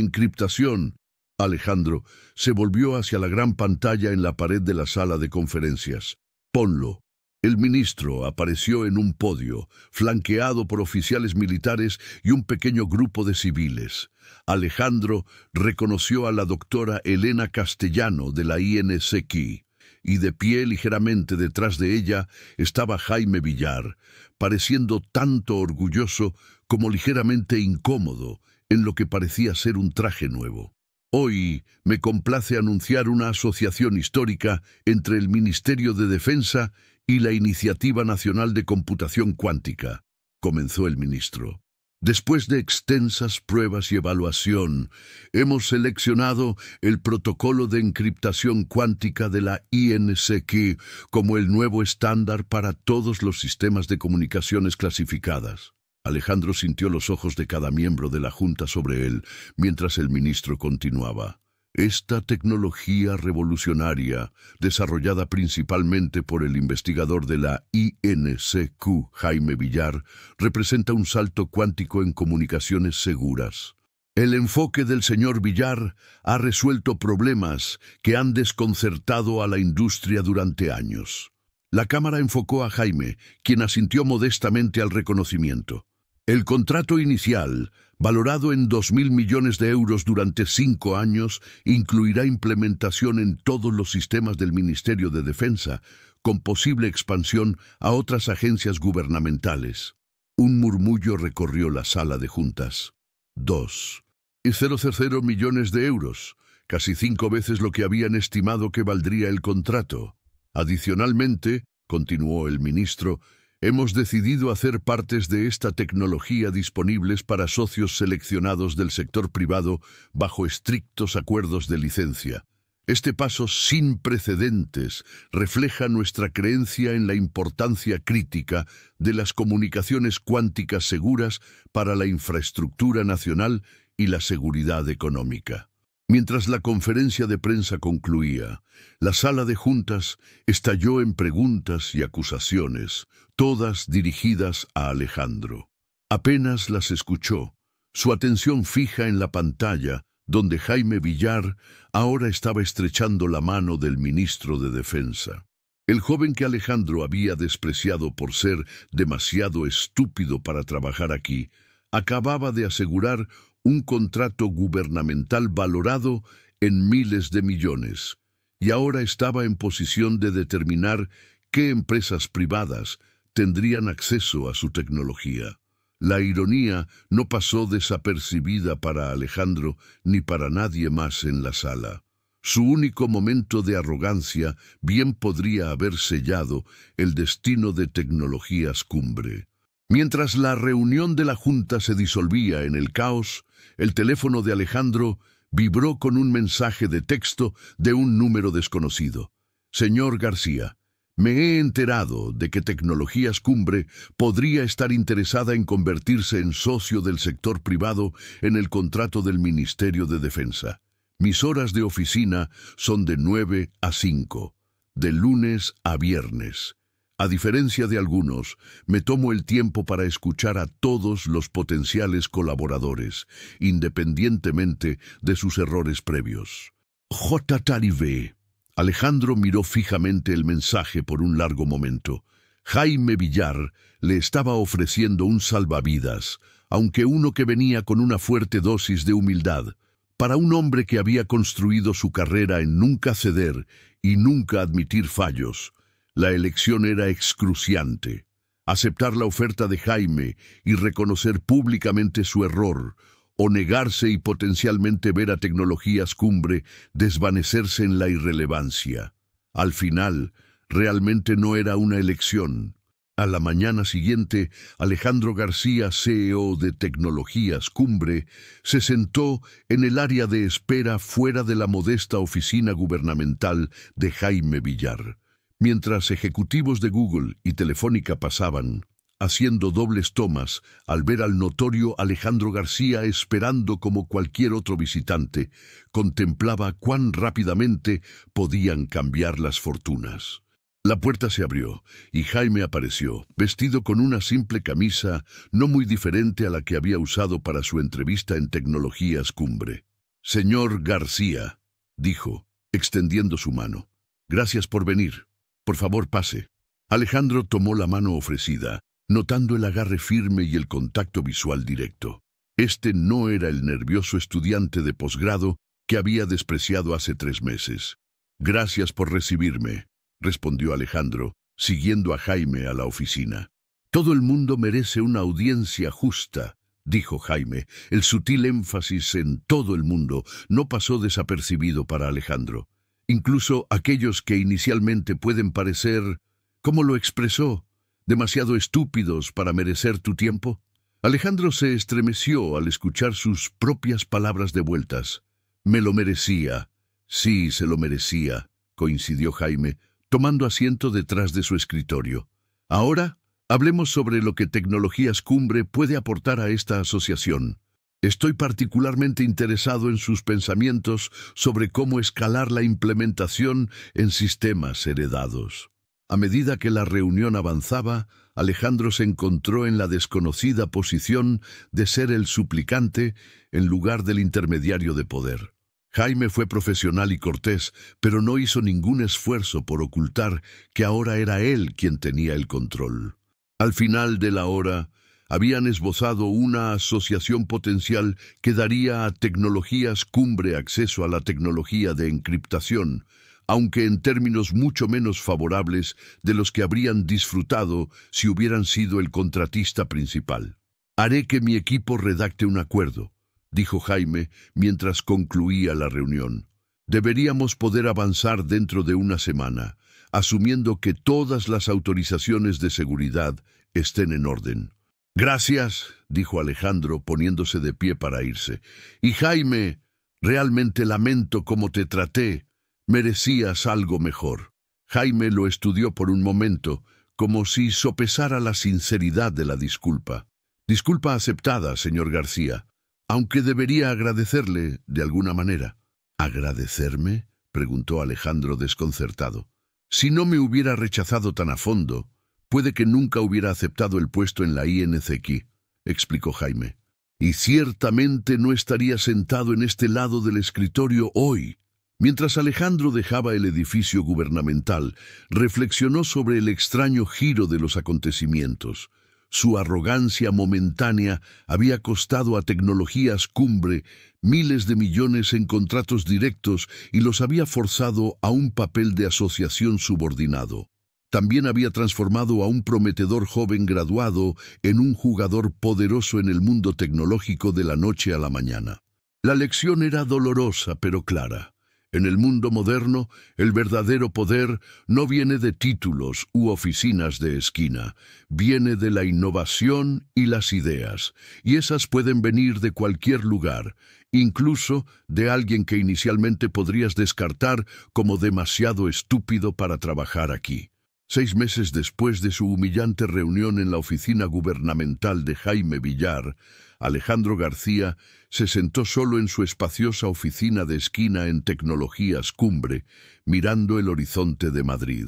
encriptación». Alejandro se volvió hacia la gran pantalla en la pared de la sala de conferencias. «Ponlo». El ministro apareció en un podio, flanqueado por oficiales militares y un pequeño grupo de civiles. Alejandro reconoció a la doctora Elena Castellano de la INSEQI, y de pie ligeramente detrás de ella estaba Jaime Villar, pareciendo tanto orgulloso como ligeramente incómodo en lo que parecía ser un traje nuevo. «Hoy me complace anunciar una asociación histórica entre el Ministerio de Defensa y la Iniciativa Nacional de Computación Cuántica», comenzó el ministro. «Después de extensas pruebas y evaluación, hemos seleccionado el protocolo de encriptación cuántica de la INSEQI como el nuevo estándar para todos los sistemas de comunicaciones clasificadas». Alejandro sintió los ojos de cada miembro de la Junta sobre él, mientras el ministro continuaba. «Esta tecnología revolucionaria, desarrollada principalmente por el investigador de la INSEQ, Jaime Villar, representa un salto cuántico en comunicaciones seguras. El enfoque del señor Villar ha resuelto problemas que han desconcertado a la industria durante años». La cámara enfocó a Jaime, quien asintió modestamente al reconocimiento. «El contrato inicial, valorado en 2.000 millones de euros durante 5 años, incluirá implementación en todos los sistemas del Ministerio de Defensa, con posible expansión a otras agencias gubernamentales». Un murmullo recorrió la sala de juntas. 2,000 millones de euros, casi 5 veces lo que habían estimado que valdría el contrato. Adicionalmente, continuó el ministro, hemos decidido hacer partes de esta tecnología disponibles para socios seleccionados del sector privado bajo estrictos acuerdos de licencia. Este paso sin precedentes refleja nuestra creencia en la importancia crítica de las comunicaciones cuánticas seguras para la infraestructura nacional y la seguridad económica. Mientras la conferencia de prensa concluía, la sala de juntas estalló en preguntas y acusaciones, todas dirigidas a Alejandro. Apenas las escuchó, su atención fija en la pantalla, donde Jaime Villar ahora estaba estrechando la mano del ministro de Defensa. El joven que Alejandro había despreciado por ser demasiado estúpido para trabajar aquí, acababa de asegurar un contrato gubernamental valorado en miles de millones, y ahora estaba en posición de determinar qué empresas privadas tendrían acceso a su tecnología. La ironía no pasó desapercibida para Alejandro ni para nadie más en la sala. Su único momento de arrogancia bien podría haber sellado el destino de Tecnologías Cumbre. Mientras la reunión de la Junta se disolvía en el caos, el teléfono de Alejandro vibró con un mensaje de texto de un número desconocido. Señor García, me he enterado de que Tecnologías Cumbre podría estar interesada en convertirse en socio del sector privado en el contrato del Ministerio de Defensa. Mis horas de oficina son de 9 a 5, de lunes a viernes. A diferencia de algunos, me tomo el tiempo para escuchar a todos los potenciales colaboradores, independientemente de sus errores previos. JTV. Alejandro miró fijamente el mensaje por un largo momento. Jaime Villar le estaba ofreciendo un salvavidas, aunque uno que venía con una fuerte dosis de humildad. Para un hombre que había construido su carrera en nunca ceder y nunca admitir fallos, la elección era excruciante. Aceptar la oferta de Jaime y reconocer públicamente su error, o negarse y potencialmente ver a Tecnologías Cumbre desvanecerse en la irrelevancia. Al final, realmente no era una elección. A la mañana siguiente, Alejandro García, CEO de Tecnologías Cumbre, se sentó en el área de espera fuera de la modesta oficina gubernamental de Jaime Villar. Mientras ejecutivos de Google y Telefónica pasaban, haciendo dobles tomas al ver al notorio Alejandro García esperando como cualquier otro visitante, contemplaba cuán rápidamente podían cambiar las fortunas. La puerta se abrió y Jaime apareció, vestido con una simple camisa no muy diferente a la que había usado para su entrevista en Tecnologías Cumbre. Señor García, dijo, extendiendo su mano. Gracias por venir. Por favor, pase. Alejandro tomó la mano ofrecida, notando el agarre firme y el contacto visual directo. Este no era el nervioso estudiante de posgrado que había despreciado hace 3 meses. Gracias por recibirme, respondió Alejandro, siguiendo a Jaime a la oficina. Todo el mundo merece una audiencia justa, dijo Jaime. El sutil énfasis en todo el mundo no pasó desapercibido para Alejandro. Incluso aquellos que inicialmente pueden parecer, ¿cómo lo expresó?, demasiado estúpidos para merecer tu tiempo. Alejandro se estremeció al escuchar sus propias palabras devueltas. Me lo merecía. Sí, se lo merecía, coincidió Jaime, tomando asiento detrás de su escritorio. Ahora, hablemos sobre lo que Tecnologías Cumbre puede aportar a esta asociación. Estoy particularmente interesado en sus pensamientos sobre cómo escalar la implementación en sistemas heredados. A medida que la reunión avanzaba, Alejandro se encontró en la desconocida posición de ser el suplicante en lugar del intermediario de poder. Jaime fue profesional y cortés, pero no hizo ningún esfuerzo por ocultar que ahora era él quien tenía el control. Al final de la hora, habían esbozado una asociación potencial que daría a Tecnologías Cumbre acceso a la tecnología de encriptación, aunque en términos mucho menos favorables de los que habrían disfrutado si hubieran sido el contratista principal. Haré que mi equipo redacte un acuerdo, dijo Jaime mientras concluía la reunión. Deberíamos poder avanzar dentro de una semana, asumiendo que todas las autorizaciones de seguridad estén en orden. Gracias, dijo Alejandro poniéndose de pie para irse. Y Jaime, realmente lamento cómo te traté. Merecías algo mejor. Jaime lo estudió por un momento, como si sopesara la sinceridad de la disculpa. Disculpa aceptada, señor García, aunque debería agradecerle de alguna manera. ¿Agradecerme?, preguntó Alejandro desconcertado. Si no me hubiera rechazado tan a fondo, puede que nunca hubiera aceptado el puesto en la INCQ. explicó Jaime. Y ciertamente no estaría sentado en este lado del escritorio hoy. Mientras Alejandro dejaba el edificio gubernamental, reflexionó sobre el extraño giro de los acontecimientos. Su arrogancia momentánea había costado a Tecnologías Cumbre miles de millones en contratos directos y los había forzado a un papel de asociación subordinado. También había transformado a un prometedor joven graduado en un jugador poderoso en el mundo tecnológico de la noche a la mañana. La lección era dolorosa pero clara. En el mundo moderno, el verdadero poder no viene de títulos u oficinas de esquina, viene de la innovación y las ideas, y esas pueden venir de cualquier lugar, incluso de alguien que inicialmente podrías descartar como demasiado estúpido para trabajar aquí. 6 meses después de su humillante reunión en la oficina gubernamental de Jaime Villar, Alejandro García se sentó solo en su espaciosa oficina de esquina en Tecnologías Cumbre, mirando el horizonte de Madrid.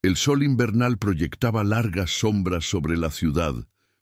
El sol invernal proyectaba largas sombras sobre la ciudad,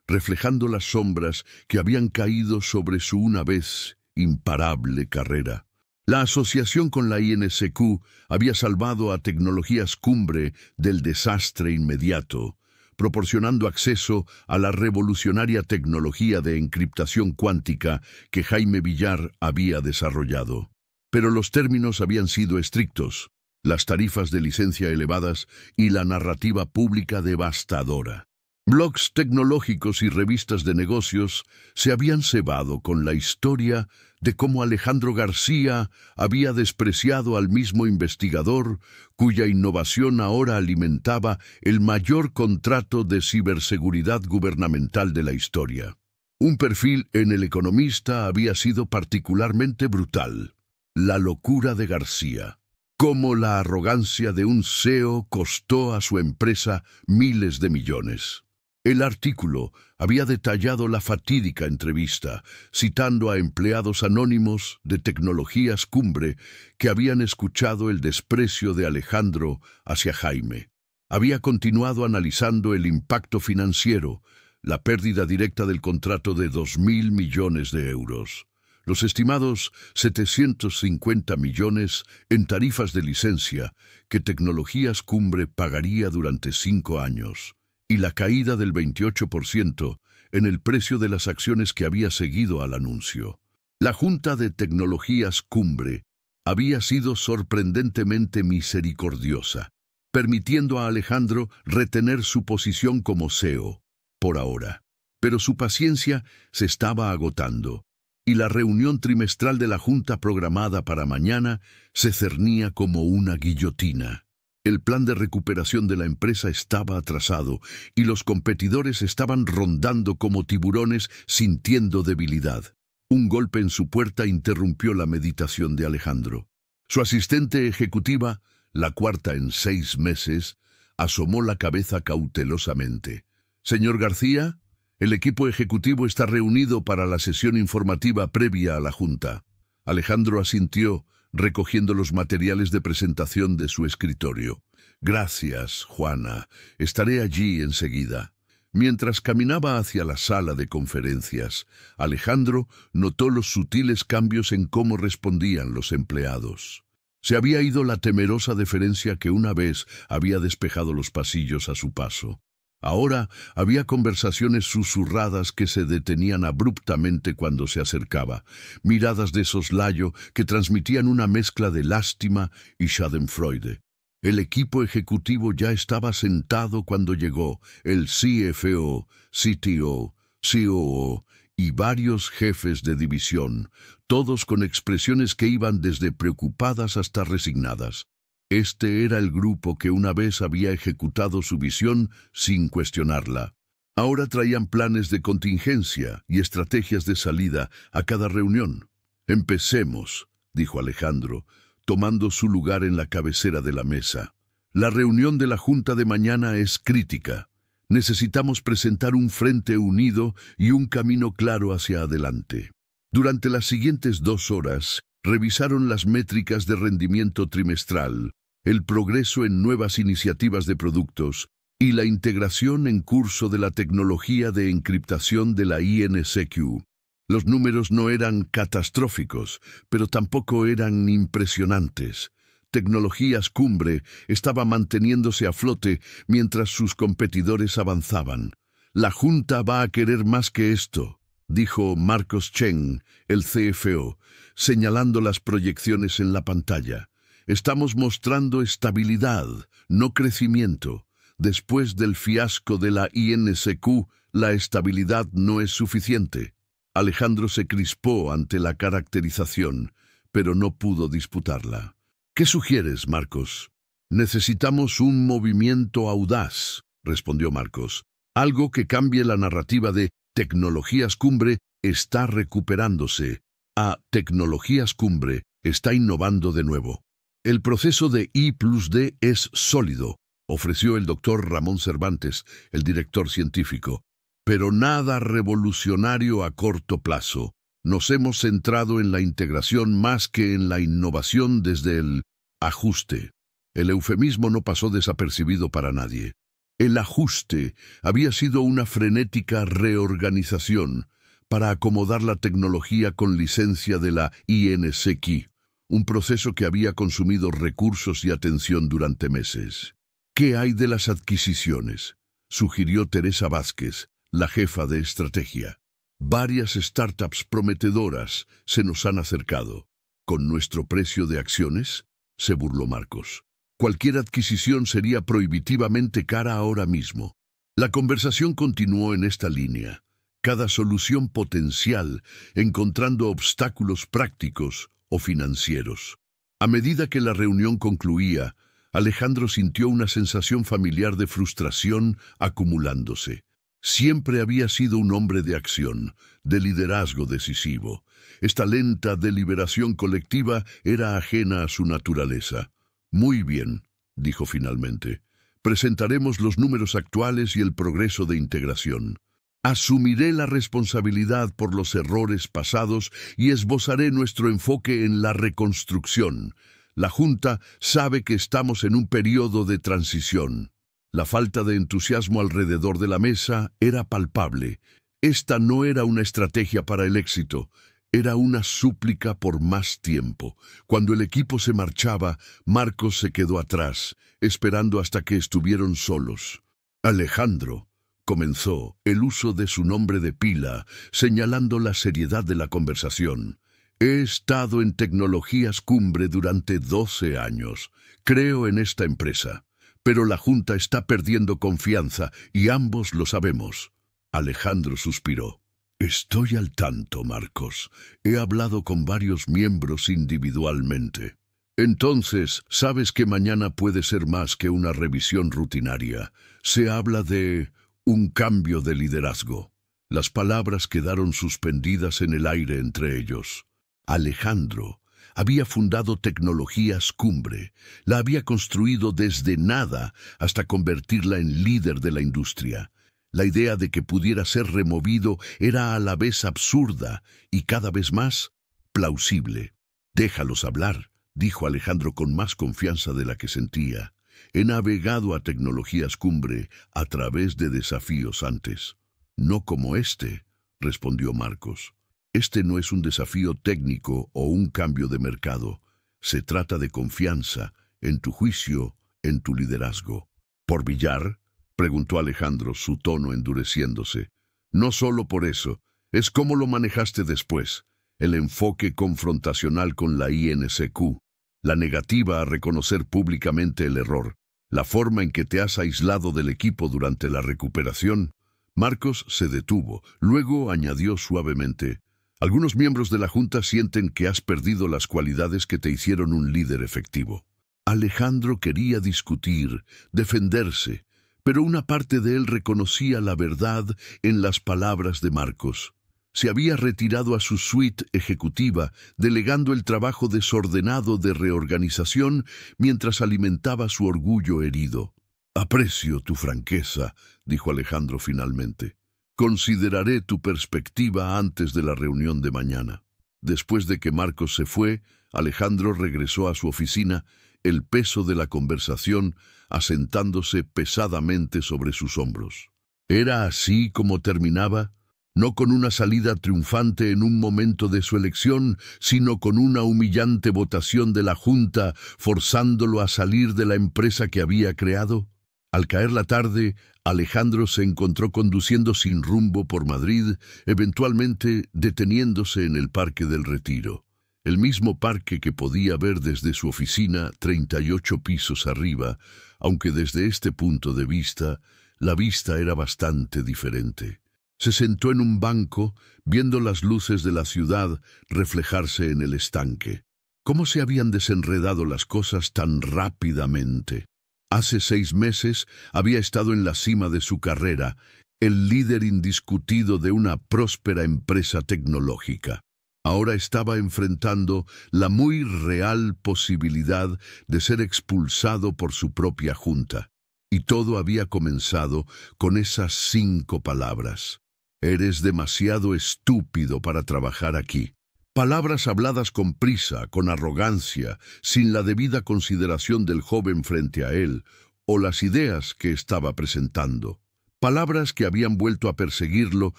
reflejando las sombras que habían caído sobre su una vez imparable carrera. La asociación con la INSQ había salvado a Tecnologías Cumbre del desastre inmediato, proporcionando acceso a la revolucionaria tecnología de encriptación cuántica que Jaime Villar había desarrollado. Pero los términos habían sido estrictos, las tarifas de licencia elevadas y la narrativa pública devastadora. Blogs tecnológicos y revistas de negocios se habían cebado con la historia de cómo Alejandro García había despreciado al mismo investigador cuya innovación ahora alimentaba el mayor contrato de ciberseguridad gubernamental de la historia. Un perfil en El Economista había sido particularmente brutal: la locura de García. Cómo la arrogancia de un CEO costó a su empresa miles de millones. El artículo había detallado la fatídica entrevista, citando a empleados anónimos de Tecnologías Cumbre que habían escuchado el desprecio de Alejandro hacia Jaime. Había continuado analizando el impacto financiero, la pérdida directa del contrato de 2.000 millones de euros. Los estimados 750 millones en tarifas de licencia que Tecnologías Cumbre pagaría durante 5 años. Y la caída del 28% en el precio de las acciones que había seguido al anuncio. La Junta de Tecnologías Cumbre había sido sorprendentemente misericordiosa, permitiendo a Alejandro retener su posición como CEO, por ahora. Pero su paciencia se estaba agotando, y la reunión trimestral de la Junta programada para mañana se cernía como una guillotina. El plan de recuperación de la empresa estaba atrasado y los competidores estaban rondando como tiburones sintiendo debilidad. Un golpe en su puerta interrumpió la meditación de Alejandro. Su asistente ejecutiva, la cuarta en 6 meses, asomó la cabeza cautelosamente. «Señor García, el equipo ejecutivo está reunido para la sesión informativa previa a la Junta». Alejandro asintió, recogiendo los materiales de presentación de su escritorio. «Gracias, Juana. Estaré allí enseguida». Mientras caminaba hacia la sala de conferencias, Alejandro notó los sutiles cambios en cómo respondían los empleados. Se había ido la temerosa deferencia que una vez había despejado los pasillos a su paso. Ahora había conversaciones susurradas que se detenían abruptamente cuando se acercaba, miradas de soslayo que transmitían una mezcla de lástima y schadenfreude. El equipo ejecutivo ya estaba sentado cuando llegó el CFO, CTO, COO y varios jefes de división, todos con expresiones que iban desde preocupadas hasta resignadas. Este era el grupo que una vez había ejecutado su visión sin cuestionarla. Ahora traían planes de contingencia y estrategias de salida a cada reunión. «Empecemos», dijo Alejandro, tomando su lugar en la cabecera de la mesa. «La reunión de la Junta de mañana es crítica. Necesitamos presentar un frente unido y un camino claro hacia adelante». Durante las siguientes 2 horas, revisaron las métricas de rendimiento trimestral, el progreso en nuevas iniciativas de productos y la integración en curso de la tecnología de encriptación de la INCQ. Los números no eran catastróficos, pero tampoco eran impresionantes. Tecnologías Cumbre estaba manteniéndose a flote mientras sus competidores avanzaban. La Junta va a querer más que esto, dijo Marcos Chen, el CFO, señalando las proyecciones en la pantalla. Estamos mostrando estabilidad, no crecimiento. Después del fiasco de la INCQ, la estabilidad no es suficiente. Alejandro se crispó ante la caracterización, pero no pudo disputarla. ¿Qué sugieres, Marcos? Necesitamos un movimiento audaz, respondió Marcos. Algo que cambie la narrativa de Tecnologías Cumbre está recuperándose a Tecnologías Cumbre está innovando de nuevo. El proceso de I+D es sólido, ofreció el doctor Ramón Cervantes, el director científico, pero nada revolucionario a corto plazo. Nos hemos centrado en la integración más que en la innovación desde el ajuste. El eufemismo no pasó desapercibido para nadie. El ajuste había sido una frenética reorganización para acomodar la tecnología con licencia de la INCQ, un proceso que había consumido recursos y atención durante meses. ¿Qué hay de las adquisiciones?, sugirió Teresa Vázquez, la jefa de estrategia. Varias startups prometedoras se nos han acercado. ¿Con nuestro precio de acciones?, se burló Marcos. Cualquier adquisición sería prohibitivamente cara ahora mismo. La conversación continuó en esta línea. Cada solución potencial encontrando obstáculos prácticos o financieros. A medida que la reunión concluía, Alejandro sintió una sensación familiar de frustración acumulándose. Siempre había sido un hombre de acción, de liderazgo decisivo. Esta lenta deliberación colectiva era ajena a su naturaleza. Muy bien, dijo finalmente. Presentaremos los números actuales y el progreso de integración. Asumiré la responsabilidad por los errores pasados y esbozaré nuestro enfoque en la reconstrucción. La Junta sabe que estamos en un periodo de transición. La falta de entusiasmo alrededor de la mesa era palpable. Esta no era una estrategia para el éxito, era una súplica por más tiempo. Cuando el equipo se marchaba, Marcos se quedó atrás, esperando hasta que estuvieron solos. Alejandro, comenzó el uso de su nombre de pila, señalando la seriedad de la conversación. He estado en Tecnologías Cumbre durante 12 años. Creo en esta empresa. Pero la Junta está perdiendo confianza y ambos lo sabemos. Alejandro suspiró. Estoy al tanto, Marcos. He hablado con varios miembros individualmente. Entonces, sabes que mañana puede ser más que una revisión rutinaria. Se habla de un cambio de liderazgo. Las palabras quedaron suspendidas en el aire entre ellos. Alejandro había fundado Tecnologías Cumbre, la había construido desde nada hasta convertirla en líder de la industria. La idea de que pudiera ser removido era a la vez absurda y cada vez más plausible. Déjalos hablar, dijo Alejandro con más confianza de la que sentía. He navegado a Tecnologías Cumbre a través de desafíos antes. No como este, respondió Marcos. Este no es un desafío técnico o un cambio de mercado. Se trata de confianza, en tu juicio, en tu liderazgo. ¿Por billar?, preguntó Alejandro, su tono endureciéndose. No solo por eso, es cómo lo manejaste después. El enfoque confrontacional con la INCQ, la negativa a reconocer públicamente el error, la forma en que te has aislado del equipo durante la recuperación. Marcos se detuvo, luego añadió suavemente: algunos miembros de la Junta sienten que has perdido las cualidades que te hicieron un líder efectivo. Alejandro quería discutir, defenderse, pero una parte de él reconocía la verdad en las palabras de Marcos. Se había retirado a su suite ejecutiva, delegando el trabajo desordenado de reorganización mientras alimentaba su orgullo herido. Aprecio tu franqueza, dijo Alejandro finalmente. Consideraré tu perspectiva antes de la reunión de mañana. Después de que Marcos se fue, Alejandro regresó a su oficina el peso de la conversación asentándose pesadamente sobre sus hombros. ¿Era así como terminaba? No con una salida triunfante en un momento de su elección, sino con una humillante votación de la Junta, forzándolo a salir de la empresa que había creado. Al caer la tarde, Alejandro se encontró conduciendo sin rumbo por Madrid, eventualmente deteniéndose en el Parque del Retiro. El mismo parque que podía ver desde su oficina 38 pisos arriba, aunque desde este punto de vista, la vista era bastante diferente. Se sentó en un banco, viendo las luces de la ciudad reflejarse en el estanque. ¿Cómo se habían desenredado las cosas tan rápidamente? Hace 6 meses había estado en la cima de su carrera, el líder indiscutido de una próspera empresa tecnológica. Ahora estaba enfrentando la muy real posibilidad de ser expulsado por su propia junta. Y todo había comenzado con esas 5 palabras. Eres demasiado estúpido para trabajar aquí. Palabras habladas con prisa, con arrogancia, sin la debida consideración del joven frente a él, o las ideas que estaba presentando. Palabras que habían vuelto a perseguirlo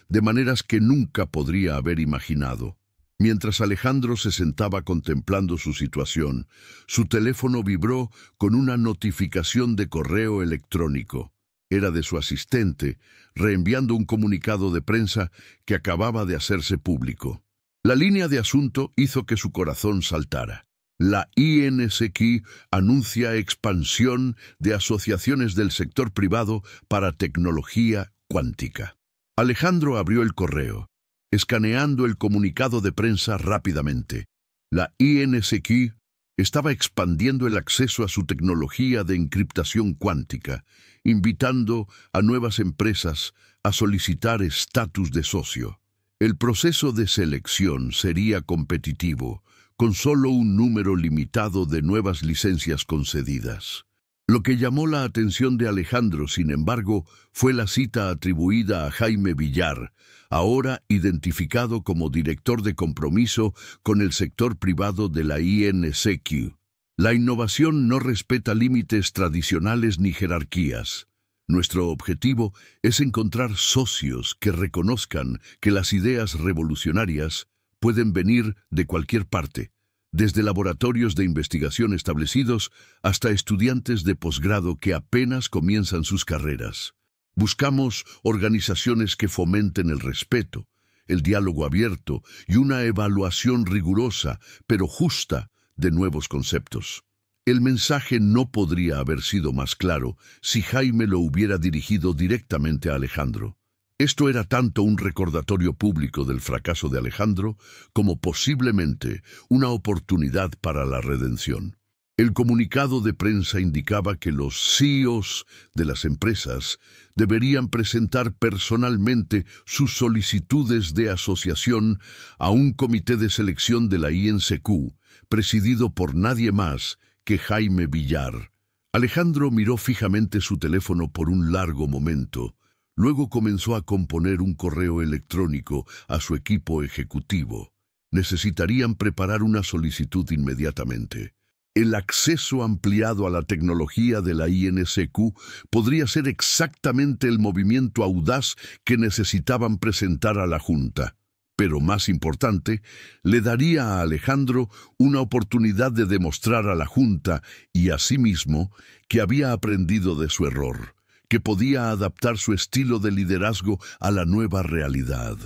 de maneras que nunca podría haber imaginado. Mientras Alejandro se sentaba contemplando su situación, su teléfono vibró con una notificación de correo electrónico. Era de su asistente, reenviando un comunicado de prensa que acababa de hacerse público. La línea de asunto hizo que su corazón saltara. La INSQ anuncia expansión de asociaciones del sector privado para tecnología cuántica. Alejandro abrió el correo, escaneando el comunicado de prensa rápidamente. La INSQ estaba expandiendo el acceso a su tecnología de encriptación cuántica, invitando a nuevas empresas a solicitar estatus de socio. El proceso de selección sería competitivo, con solo un número limitado de nuevas licencias concedidas. Lo que llamó la atención de Alejandro, sin embargo, fue la cita atribuida a Jaime Villar, ahora identificado como director de compromiso con el sector privado de la INSQ. La innovación no respeta límites tradicionales ni jerarquías. Nuestro objetivo es encontrar socios que reconozcan que las ideas revolucionarias pueden venir de cualquier parte, desde laboratorios de investigación establecidos hasta estudiantes de posgrado que apenas comienzan sus carreras. Buscamos organizaciones que fomenten el respeto, el diálogo abierto y una evaluación rigurosa, pero justa, de nuevos conceptos. El mensaje no podría haber sido más claro si Jaime lo hubiera dirigido directamente a Alejandro. Esto era tanto un recordatorio público del fracaso de Alejandro como posiblemente una oportunidad para la redención. El comunicado de prensa indicaba que los CEOs de las empresas deberían presentar personalmente sus solicitudes de asociación a un comité de selección de la INSQ, presidido por nadie más que Jaime Villar. Alejandro miró fijamente su teléfono por un largo momento. Luego comenzó a componer un correo electrónico a su equipo ejecutivo. Necesitarían preparar una solicitud inmediatamente. El acceso ampliado a la tecnología de la INSQ podría ser exactamente el movimiento audaz que necesitaban presentar a la Junta. Pero más importante, le daría a Alejandro una oportunidad de demostrar a la Junta y a sí mismo que había aprendido de su error, que podía adaptar su estilo de liderazgo a la nueva realidad.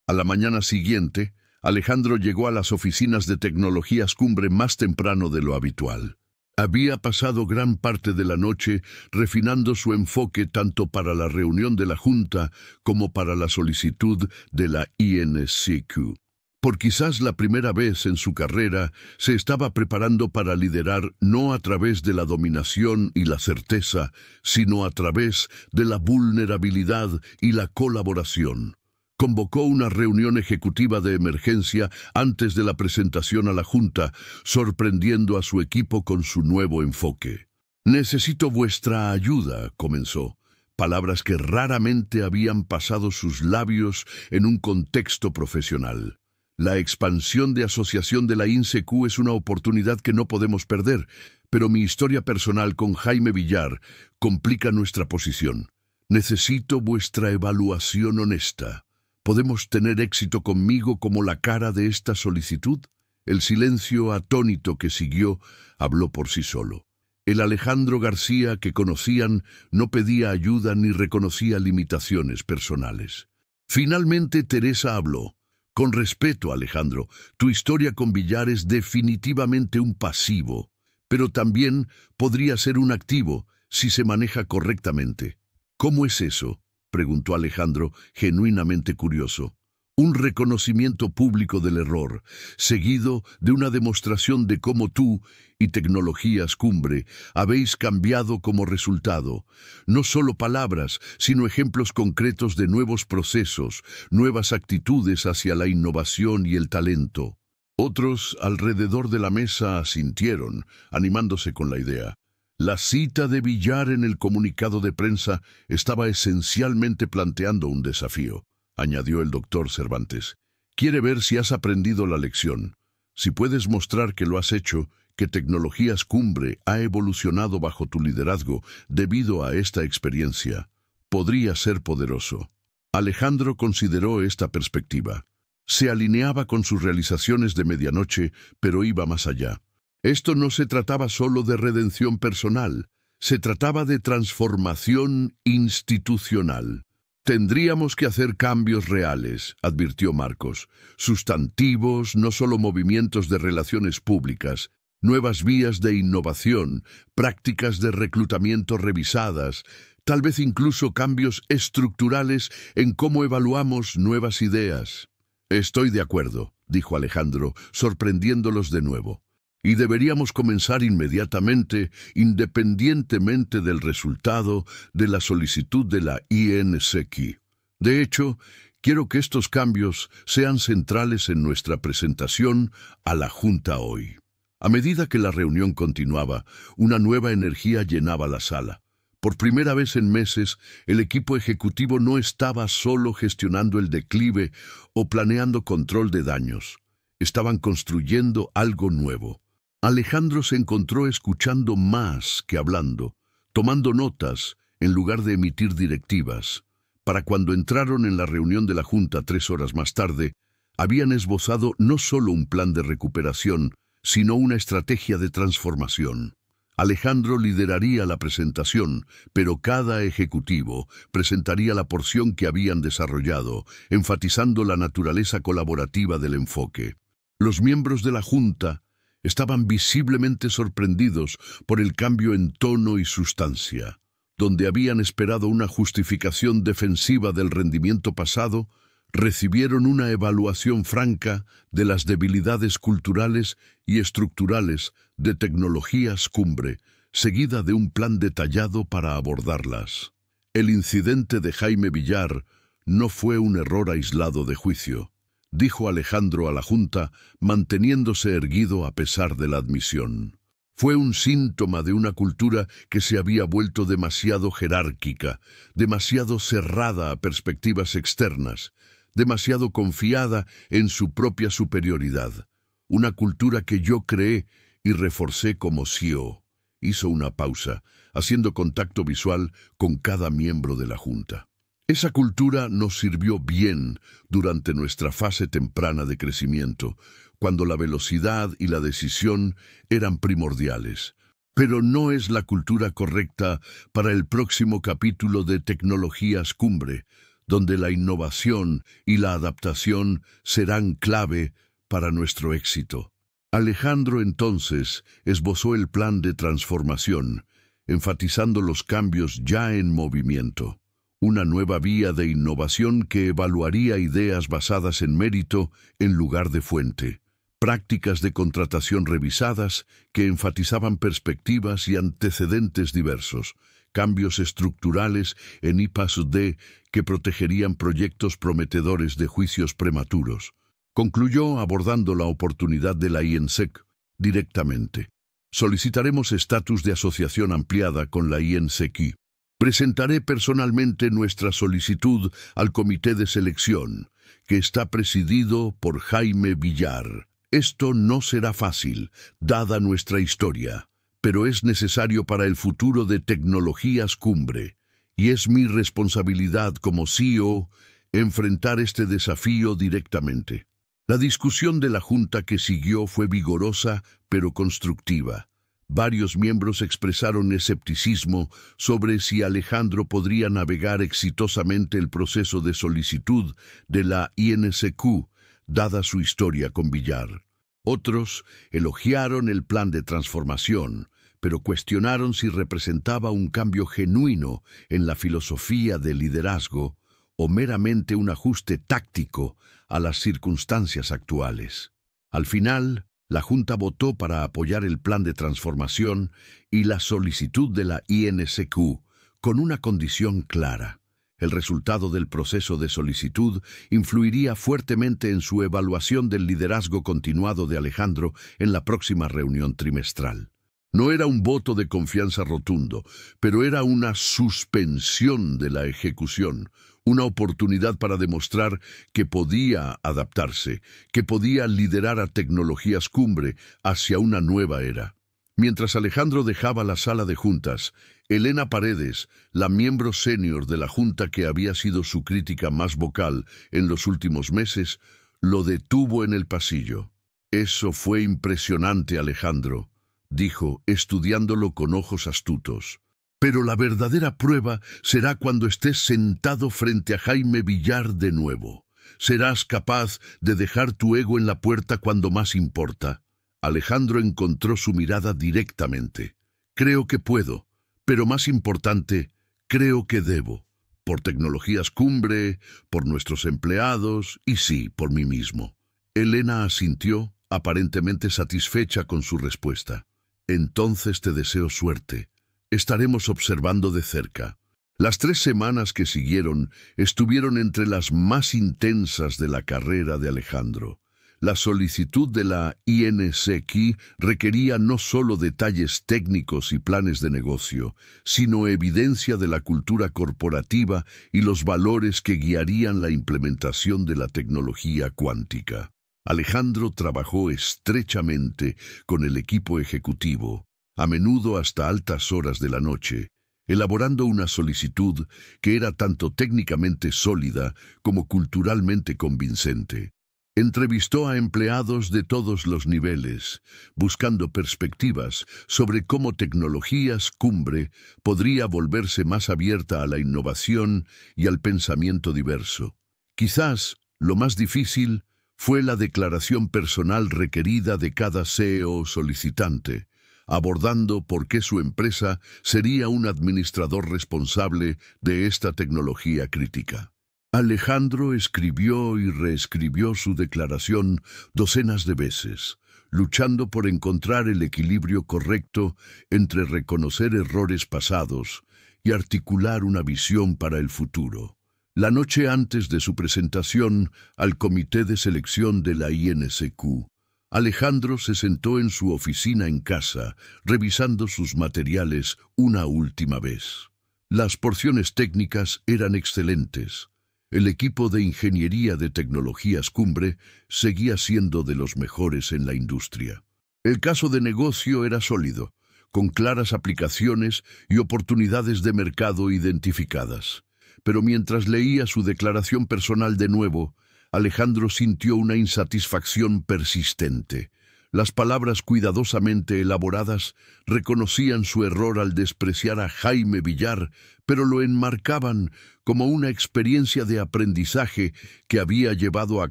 A la mañana siguiente, Alejandro llegó a las oficinas de Tecnologías Cumbre más temprano de lo habitual. Había pasado gran parte de la noche refinando su enfoque tanto para la reunión de la Junta como para la solicitud de la INSQ. Por quizás la primera vez en su carrera, se estaba preparando para liderar no a través de la dominación y la certeza, sino a través de la vulnerabilidad y la colaboración. Convocó una reunión ejecutiva de emergencia antes de la presentación a la Junta, sorprendiendo a su equipo con su nuevo enfoque. «Necesito vuestra ayuda», comenzó, palabras que raramente habían pasado sus labios en un contexto profesional. La expansión de asociación de la INSEQ es una oportunidad que no podemos perder, pero mi historia personal con Jaime Villar complica nuestra posición. Necesito vuestra evaluación honesta. ¿Podemos tener éxito conmigo como la cara de esta solicitud? El silencio atónito que siguió habló por sí solo. El Alejandro García que conocían no pedía ayuda ni reconocía limitaciones personales. Finalmente Teresa habló. Con respeto, Alejandro, tu historia con Villar es definitivamente un pasivo, pero también podría ser un activo si se maneja correctamente. ¿Cómo es eso?, preguntó Alejandro, genuinamente curioso. Un reconocimiento público del error, seguido de una demostración de cómo tú y Tecnologías Cumbre habéis cambiado como resultado. No solo palabras, sino ejemplos concretos de nuevos procesos, nuevas actitudes hacia la innovación y el talento. Otros alrededor de la mesa asintieron, animándose con la idea. La cita de Villar en el comunicado de prensa estaba esencialmente planteando un desafío, añadió el doctor Cervantes. Quiere ver si has aprendido la lección. Si puedes mostrar que lo has hecho, que Tecnologías Cumbre ha evolucionado bajo tu liderazgo debido a esta experiencia, podría ser poderoso. Alejandro consideró esta perspectiva. Se alineaba con sus realizaciones de medianoche, pero iba más allá. Esto no se trataba solo de redención personal, se trataba de transformación institucional. Tendríamos que hacer cambios reales, advirtió Marcos, sustantivos, no solo movimientos de relaciones públicas, nuevas vías de innovación, prácticas de reclutamiento revisadas, tal vez incluso cambios estructurales en cómo evaluamos nuevas ideas. Estoy de acuerdo, dijo Alejandro, sorprendiéndolos de nuevo. Y deberíamos comenzar inmediatamente, independientemente del resultado de la solicitud de la INSEQ. De hecho, quiero que estos cambios sean centrales en nuestra presentación a la Junta hoy. A medida que la reunión continuaba, una nueva energía llenaba la sala. Por primera vez en meses, el equipo ejecutivo no estaba solo gestionando el declive o planeando control de daños. Estaban construyendo algo nuevo. Alejandro se encontró escuchando más que hablando, tomando notas en lugar de emitir directivas. Para cuando entraron en la reunión de la Junta 3 horas más tarde, habían esbozado no solo un plan de recuperación, sino una estrategia de transformación. Alejandro lideraría la presentación, pero cada ejecutivo presentaría la porción que habían desarrollado, enfatizando la naturaleza colaborativa del enfoque. Los miembros de la Junta estaban visiblemente sorprendidos por el cambio en tono y sustancia. Donde habían esperado una justificación defensiva del rendimiento pasado, recibieron una evaluación franca de las debilidades culturales y estructurales de Tecnologías Cumbre, seguida de un plan detallado para abordarlas. El incidente de Jaime Villar no fue un error aislado de juicio, dijo Alejandro a la Junta, manteniéndose erguido a pesar de la admisión. Fue un síntoma de una cultura que se había vuelto demasiado jerárquica, demasiado cerrada a perspectivas externas, demasiado confiada en su propia superioridad. Una cultura que yo creé y reforcé como CEO. Hizo una pausa, haciendo contacto visual con cada miembro de la Junta. Esa cultura nos sirvió bien durante nuestra fase temprana de crecimiento, cuando la velocidad y la decisión eran primordiales. Pero no es la cultura correcta para el próximo capítulo de Tecnologías Cumbre, donde la innovación y la adaptación serán clave para nuestro éxito. Alejandro entonces esbozó el plan de transformación, enfatizando los cambios ya en movimiento. Una nueva vía de innovación que evaluaría ideas basadas en mérito en lugar de fuente. Prácticas de contratación revisadas que enfatizaban perspectivas y antecedentes diversos. Cambios estructurales en I+D que protegerían proyectos prometedores de juicios prematuros. Concluyó abordando la oportunidad de la INSEQ directamente. Solicitaremos estatus de asociación ampliada con la INSEQ. Presentaré personalmente nuestra solicitud al comité de selección que está presidido por Jaime Villar. Esto no será fácil, dada nuestra historia, pero es necesario para el futuro de Tecnologías Cumbre, y es mi responsabilidad como CEO enfrentar este desafío directamente. La discusión de la Junta que siguió fue vigorosa, pero constructiva. Varios miembros expresaron escepticismo sobre si Alejandro podría navegar exitosamente el proceso de solicitud de la INSQ, dada su historia con Villar. Otros elogiaron el plan de transformación, pero cuestionaron si representaba un cambio genuino en la filosofía del liderazgo o meramente un ajuste táctico a las circunstancias actuales. Al final, la Junta votó para apoyar el plan de transformación y la solicitud de la INSQ con una condición clara. El resultado del proceso de solicitud influiría fuertemente en su evaluación del liderazgo continuado de Alejandro en la próxima reunión trimestral. No era un voto de confianza rotundo, pero era una suspensión de la ejecución, una oportunidad para demostrar que podía adaptarse, que podía liderar a Tecnologías Cumbre hacia una nueva era. Mientras Alejandro dejaba la sala de juntas, Elena Paredes, la miembro senior de la Junta que había sido su crítica más vocal en los últimos meses, lo detuvo en el pasillo. «Eso fue impresionante, Alejandro», dijo, estudiándolo con ojos astutos. «Pero la verdadera prueba será cuando estés sentado frente a Jaime Villar de nuevo. Serás capaz de dejar tu ego en la puerta cuando más importa». Alejandro encontró su mirada directamente. «Creo que puedo, pero más importante, creo que debo. Por Tecnologías Cumbre, por nuestros empleados y sí, por mí mismo». Elena asintió, aparentemente satisfecha con su respuesta. «Entonces te deseo suerte. Estaremos observando de cerca». Las 3 semanas que siguieron estuvieron entre las más intensas de la carrera de Alejandro. La solicitud de la INSQ requería no solo detalles técnicos y planes de negocio, sino evidencia de la cultura corporativa y los valores que guiarían la implementación de la tecnología cuántica. Alejandro trabajó estrechamente con el equipo ejecutivo, a menudo hasta altas horas de la noche, elaborando una solicitud que era tanto técnicamente sólida como culturalmente convincente. Entrevistó a empleados de todos los niveles, buscando perspectivas sobre cómo Tecnologías Cumbre podría volverse más abierta a la innovación y al pensamiento diverso. Quizás lo más difícil fue la declaración personal requerida de cada CEO solicitante, abordando por qué su empresa sería un administrador responsable de esta tecnología crítica. Alejandro escribió y reescribió su declaración docenas de veces, luchando por encontrar el equilibrio correcto entre reconocer errores pasados y articular una visión para el futuro. La noche antes de su presentación al comité de selección de la INSQ, Alejandro se sentó en su oficina en casa, revisando sus materiales una última vez. Las porciones técnicas eran excelentes. El equipo de ingeniería de Tecnologías Cumbre seguía siendo de los mejores en la industria. El caso de negocio era sólido, con claras aplicaciones y oportunidades de mercado identificadas. Pero mientras leía su declaración personal de nuevo, Alejandro sintió una insatisfacción persistente. Las palabras cuidadosamente elaboradas reconocían su error al despreciar a Jaime Villar, pero lo enmarcaban como una experiencia de aprendizaje que había llevado a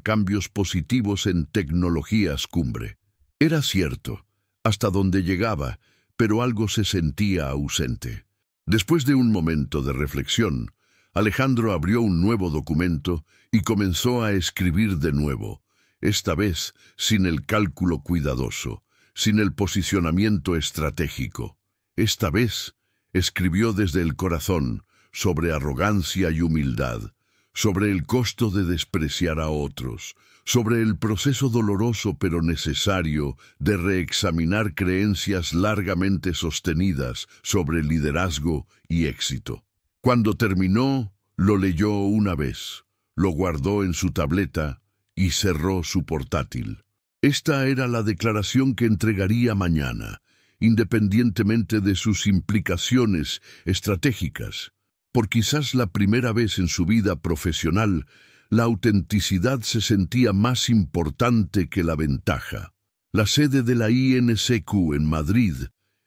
cambios positivos en Tecnologías Cumbre. Era cierto, hasta donde llegaba, pero algo se sentía ausente. Después de un momento de reflexión, Alejandro abrió un nuevo documento y comenzó a escribir de nuevo, esta vez sin el cálculo cuidadoso, sin el posicionamiento estratégico. Esta vez escribió desde el corazón sobre arrogancia y humildad, sobre el costo de despreciar a otros, sobre el proceso doloroso pero necesario de reexaminar creencias largamente sostenidas sobre liderazgo y éxito. Cuando terminó, lo leyó una vez, lo guardó en su tableta y cerró su portátil. Esta era la declaración que entregaría mañana, independientemente de sus implicaciones estratégicas. Por quizás la primera vez en su vida profesional, la autenticidad se sentía más importante que la ventaja. La sede de la INCQ en Madrid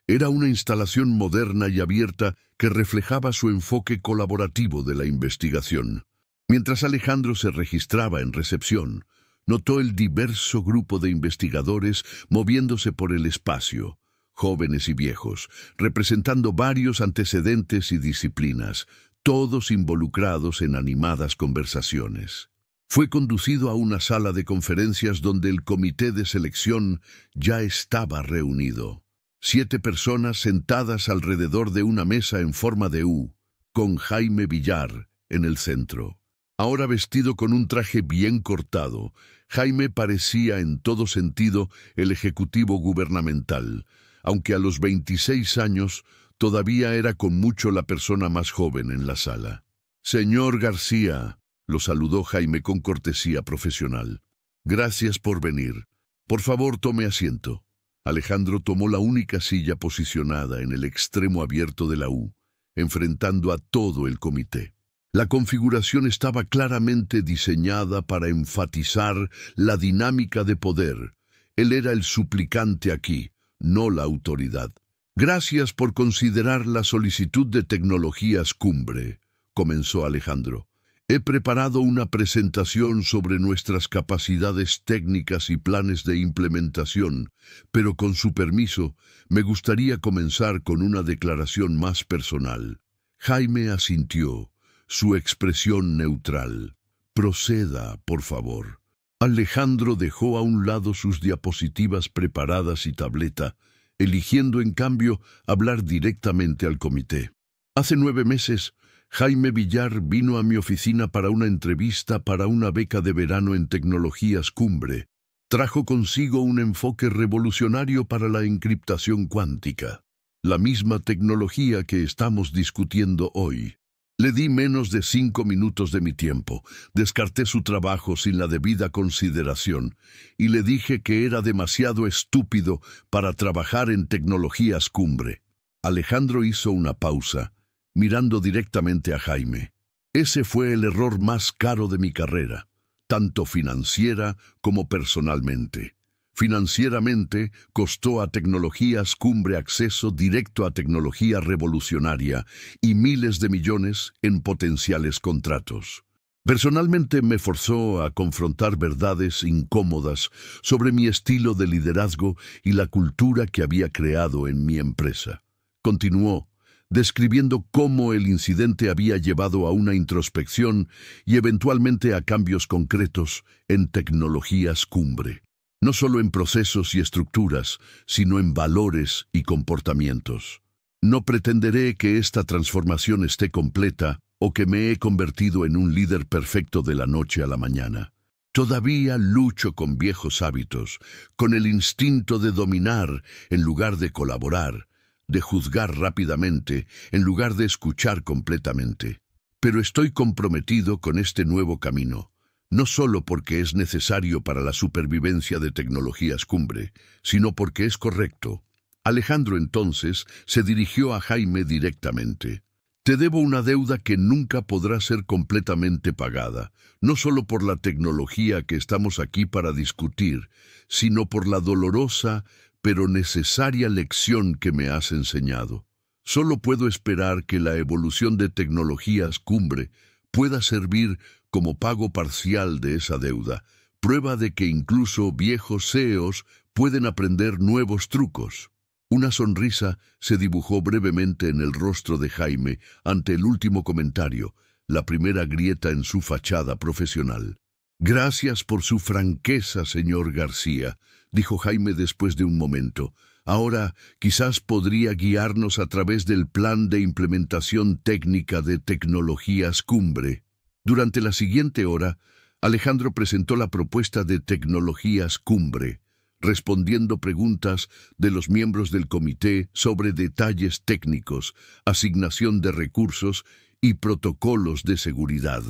era una instalación moderna y abierta que reflejaba su enfoque colaborativo de la investigación. Mientras Alejandro se registraba en recepción, notó el diverso grupo de investigadores moviéndose por el espacio, jóvenes y viejos, representando varios antecedentes y disciplinas, todos involucrados en animadas conversaciones. Fue conducido a una sala de conferencias donde el comité de selección ya estaba reunido. 7 personas sentadas alrededor de una mesa en forma de U, con Jaime Villar en el centro. Ahora vestido con un traje bien cortado, Jaime parecía en todo sentido el ejecutivo gubernamental, aunque a los 26 años todavía era con mucho la persona más joven en la sala. «Señor García», lo saludó Jaime con cortesía profesional. «Gracias por venir. Por favor, tome asiento». Alejandro tomó la única silla posicionada en el extremo abierto de la U, enfrentando a todo el comité. La configuración estaba claramente diseñada para enfatizar la dinámica de poder. Él era el suplicante aquí, no la autoridad. «Gracias por considerar la solicitud de Tecnologías Cumbre», comenzó Alejandro. «He preparado una presentación sobre nuestras capacidades técnicas y planes de implementación, pero con su permiso, me gustaría comenzar con una declaración más personal». Jaime asintió, su expresión neutral. «Proceda, por favor». Alejandro dejó a un lado sus diapositivas preparadas y tableta, eligiendo en cambio hablar directamente al comité. Hace 9 meses, Jaime Villar vino a mi oficina para una entrevista para una beca de verano en Tecnologías Cumbre. Trajo consigo un enfoque revolucionario para la encriptación cuántica, la misma tecnología que estamos discutiendo hoy. Le di menos de 5 minutos de mi tiempo, descarté su trabajo sin la debida consideración y le dije que era demasiado estúpido para trabajar en Tecnologías Cumbre. Alejandro hizo una pausa, mirando directamente a Jaime. Ese fue el error más caro de mi carrera, tanto financiera como personalmente. Financieramente, costó a Tecnologías Cumbre acceso directo a tecnología revolucionaria y miles de millones en potenciales contratos. Personalmente me forzó a confrontar verdades incómodas sobre mi estilo de liderazgo y la cultura que había creado en mi empresa. Continuó, describiendo cómo el incidente había llevado a una introspección y eventualmente a cambios concretos en Tecnologías Cumbre. No solo en procesos y estructuras, sino en valores y comportamientos. No pretenderé que esta transformación esté completa o que me he convertido en un líder perfecto de la noche a la mañana. Todavía lucho con viejos hábitos, con el instinto de dominar en lugar de colaborar, de juzgar rápidamente en lugar de escuchar completamente. Pero estoy comprometido con este nuevo camino. No solo porque es necesario para la supervivencia de Tecnologías Cumbre, sino porque es correcto. Alejandro entonces se dirigió a Jaime directamente. «Te debo una deuda que nunca podrá ser completamente pagada, no solo por la tecnología que estamos aquí para discutir, sino por la dolorosa pero necesaria lección que me has enseñado. Solo puedo esperar que la evolución de Tecnologías Cumbre pueda servir como pago parcial de esa deuda, prueba de que incluso viejos CEOs pueden aprender nuevos trucos». Una sonrisa se dibujó brevemente en el rostro de Jaime ante el último comentario, la primera grieta en su fachada profesional. «Gracias por su franqueza, señor García», dijo Jaime después de un momento. «Ahora quizás podría guiarnos a través del plan de implementación técnica de Tecnologías Cumbre». Durante la siguiente hora, Alejandro presentó la propuesta de Tecnologías Cumbre, respondiendo preguntas de los miembros del comité sobre detalles técnicos, asignación de recursos y protocolos de seguridad.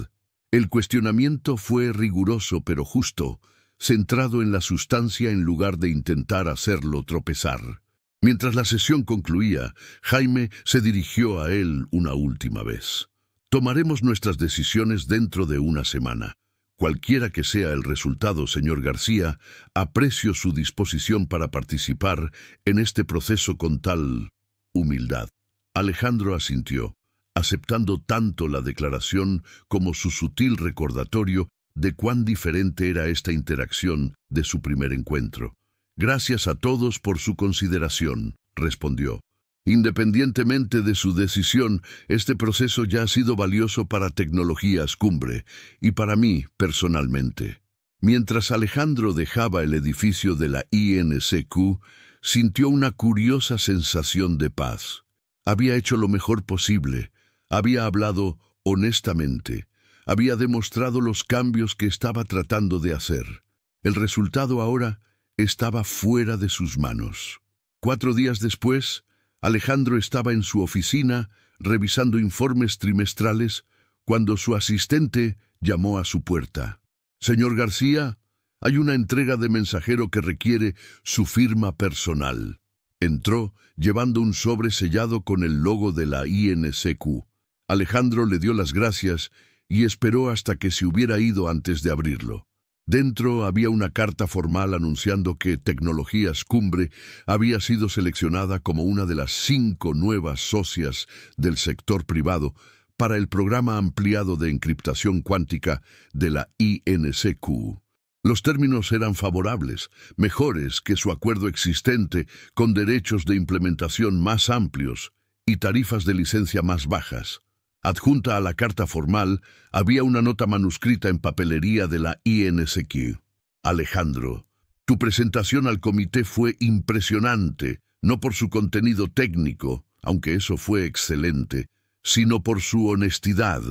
El cuestionamiento fue riguroso pero justo, centrado en la sustancia en lugar de intentar hacerlo tropezar. Mientras la sesión concluía, Jaime se dirigió a él una última vez. Tomaremos nuestras decisiones dentro de una semana. Cualquiera que sea el resultado, señor García, aprecio su disposición para participar en este proceso con tal humildad. Alejandro asintió, aceptando tanto la declaración como su sutil recordatorio de cuán diferente era esta interacción de su primer encuentro. Gracias a todos por su consideración, respondió. Independientemente de su decisión, este proceso ya ha sido valioso para Tecnologías Cumbre y para mí personalmente. Mientras Alejandro dejaba el edificio de la INCQ, sintió una curiosa sensación de paz. Había hecho lo mejor posible, había hablado honestamente, había demostrado los cambios que estaba tratando de hacer. El resultado ahora estaba fuera de sus manos. 4 días después, Alejandro estaba en su oficina revisando informes trimestrales cuando su asistente llamó a su puerta. «Señor García, hay una entrega de mensajero que requiere su firma personal». Entró llevando un sobre sellado con el logo de la INCQ. Alejandro le dio las gracias y esperó hasta que se hubiera ido antes de abrirlo. Dentro había una carta formal anunciando que Tecnologías Cumbre había sido seleccionada como una de las 5 nuevas socias del sector privado para el programa ampliado de encriptación cuántica de la INCQ. Los términos eran favorables, mejores que su acuerdo existente, con derechos de implementación más amplios y tarifas de licencia más bajas. Adjunta a la carta formal había una nota manuscrita en papelería de la INCQ. Alejandro, tu presentación al comité fue impresionante, no por su contenido técnico, aunque eso fue excelente, sino por su honestidad.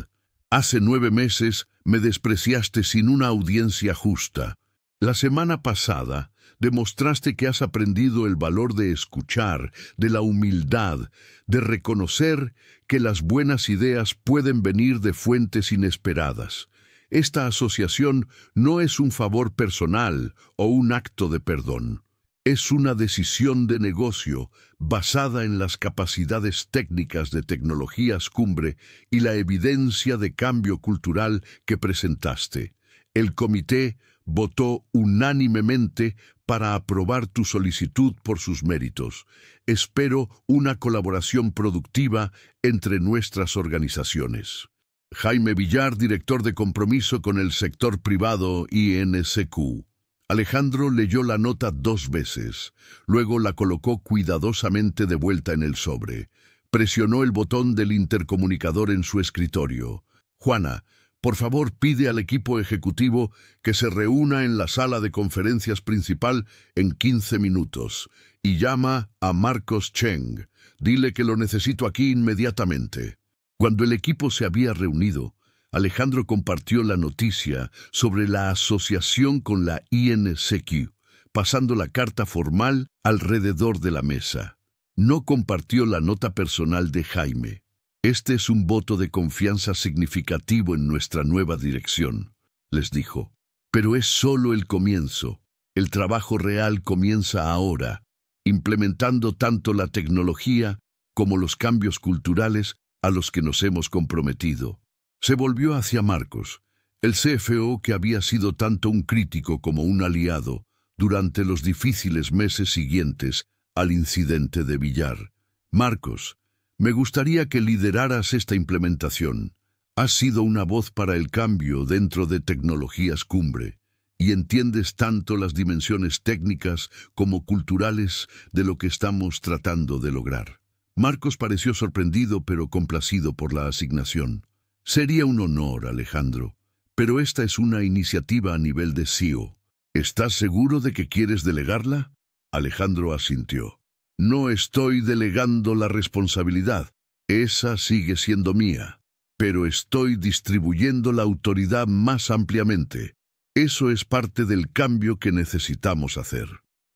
Hace 9 meses me despreciaste sin una audiencia justa. La semana pasada demostraste que has aprendido el valor de escuchar, de la humildad, de reconocer que las buenas ideas pueden venir de fuentes inesperadas. Esta asociación no es un favor personal o un acto de perdón. Es una decisión de negocio basada en las capacidades técnicas de Tecnologías Cumbre y la evidencia de cambio cultural que presentaste. El comité votó unánimemente para aprobar tu solicitud por sus méritos. Espero una colaboración productiva entre nuestras organizaciones. Jaime Villar, director de compromiso con el sector privado INCQ. Alejandro leyó la nota 2 veces, luego la colocó cuidadosamente de vuelta en el sobre. Presionó el botón del intercomunicador en su escritorio. Juana, por favor, pide al equipo ejecutivo que se reúna en la sala de conferencias principal en 15 minutos y llama a Marcos Cheng. Dile que lo necesito aquí inmediatamente. Cuando el equipo se había reunido, Alejandro compartió la noticia sobre la asociación con la INCQ, pasando la carta formal alrededor de la mesa. No compartió la nota personal de Jaime. Este es un voto de confianza significativo en nuestra nueva dirección, les dijo. Pero es solo el comienzo. El trabajo real comienza ahora, implementando tanto la tecnología como los cambios culturales a los que nos hemos comprometido. Se volvió hacia Marcos, el CFO que había sido tanto un crítico como un aliado durante los difíciles meses siguientes al incidente de Villar. Marcos, me gustaría que lideraras esta implementación. Has sido una voz para el cambio dentro de Tecnologías Cumbre y entiendes tanto las dimensiones técnicas como culturales de lo que estamos tratando de lograr. Marcos pareció sorprendido pero complacido por la asignación. Sería un honor, Alejandro, pero esta es una iniciativa a nivel de CEO. ¿Estás seguro de que quieres delegarla? Alejandro asintió. No estoy delegando la responsabilidad, esa sigue siendo mía, pero estoy distribuyendo la autoridad más ampliamente. Eso es parte del cambio que necesitamos hacer.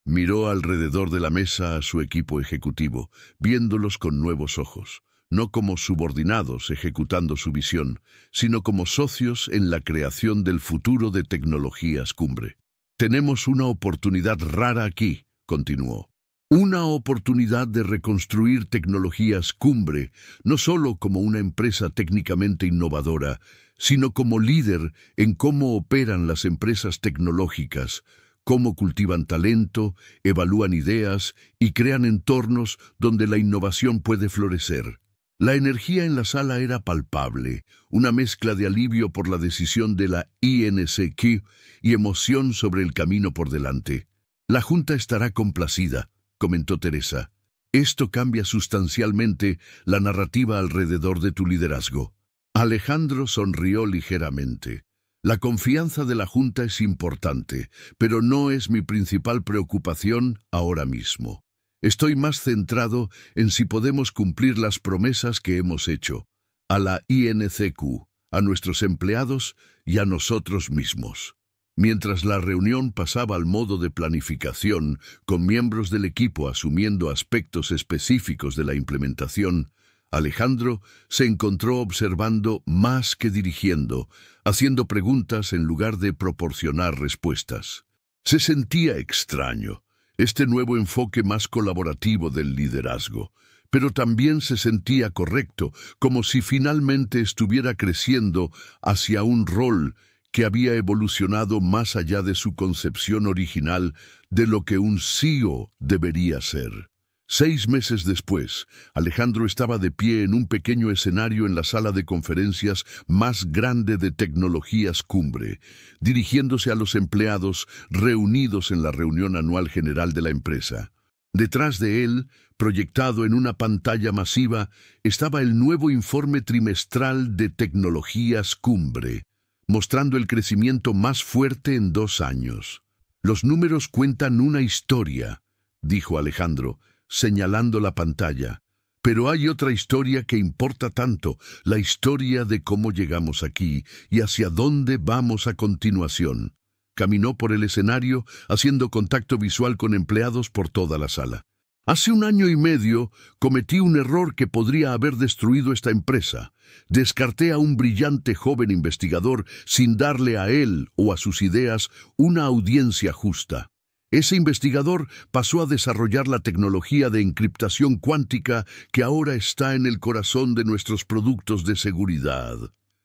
Miró alrededor de la mesa a su equipo ejecutivo, viéndolos con nuevos ojos. no como subordinados ejecutando su visión, sino como socios en la creación del futuro de tecnologías cumbre. Tenemos una oportunidad rara aquí, continuó. Una oportunidad de reconstruir tecnologías cumbre, no solo como una empresa técnicamente innovadora, sino como líder en cómo operan las empresas tecnológicas, cómo cultivan talento, evalúan ideas y crean entornos donde la innovación puede florecer. La energía en la sala era palpable, una mezcla de alivio por la decisión de la INCQ y emoción sobre el camino por delante. La Junta estará complacida, comentó Teresa. Esto cambia sustancialmente la narrativa alrededor de tu liderazgo. Alejandro sonrió ligeramente. La confianza de la Junta es importante, pero no es mi principal preocupación ahora mismo. Estoy más centrado en si podemos cumplir las promesas que hemos hecho a la INCQ, a nuestros empleados y a nosotros mismos. Mientras la reunión pasaba al modo de planificación, con miembros del equipo asumiendo aspectos específicos de la implementación, Alejandro se encontró observando más que dirigiendo, haciendo preguntas en lugar de proporcionar respuestas. Se sentía extraño, este nuevo enfoque más colaborativo del liderazgo, pero también se sentía correcto, como si finalmente estuviera creciendo hacia un rol que había evolucionado más allá de su concepción original de lo que un CEO debería ser. 6 meses después, Alejandro estaba de pie en un pequeño escenario en la sala de conferencias más grande de tecnologías cumbre, dirigiéndose a los empleados reunidos en la reunión anual general de la empresa. Detrás de él, proyectado en una pantalla masiva, estaba el nuevo informe trimestral de tecnologías cumbre, mostrando el crecimiento más fuerte en 2 años. Los números cuentan una historia, dijo Alejandro, señalando la pantalla. Pero hay otra historia que importa tanto, la historia de cómo llegamos aquí y hacia dónde vamos a continuación. Caminó por el escenario, haciendo contacto visual con empleados por toda la sala. Hace 1 año y medio cometí un error que podría haber destruido esta empresa. Descarté a un brillante joven investigador sin darle a él o a sus ideas una audiencia justa. Ese investigador pasó a desarrollar la tecnología de encriptación cuántica que ahora está en el corazón de nuestros productos de seguridad.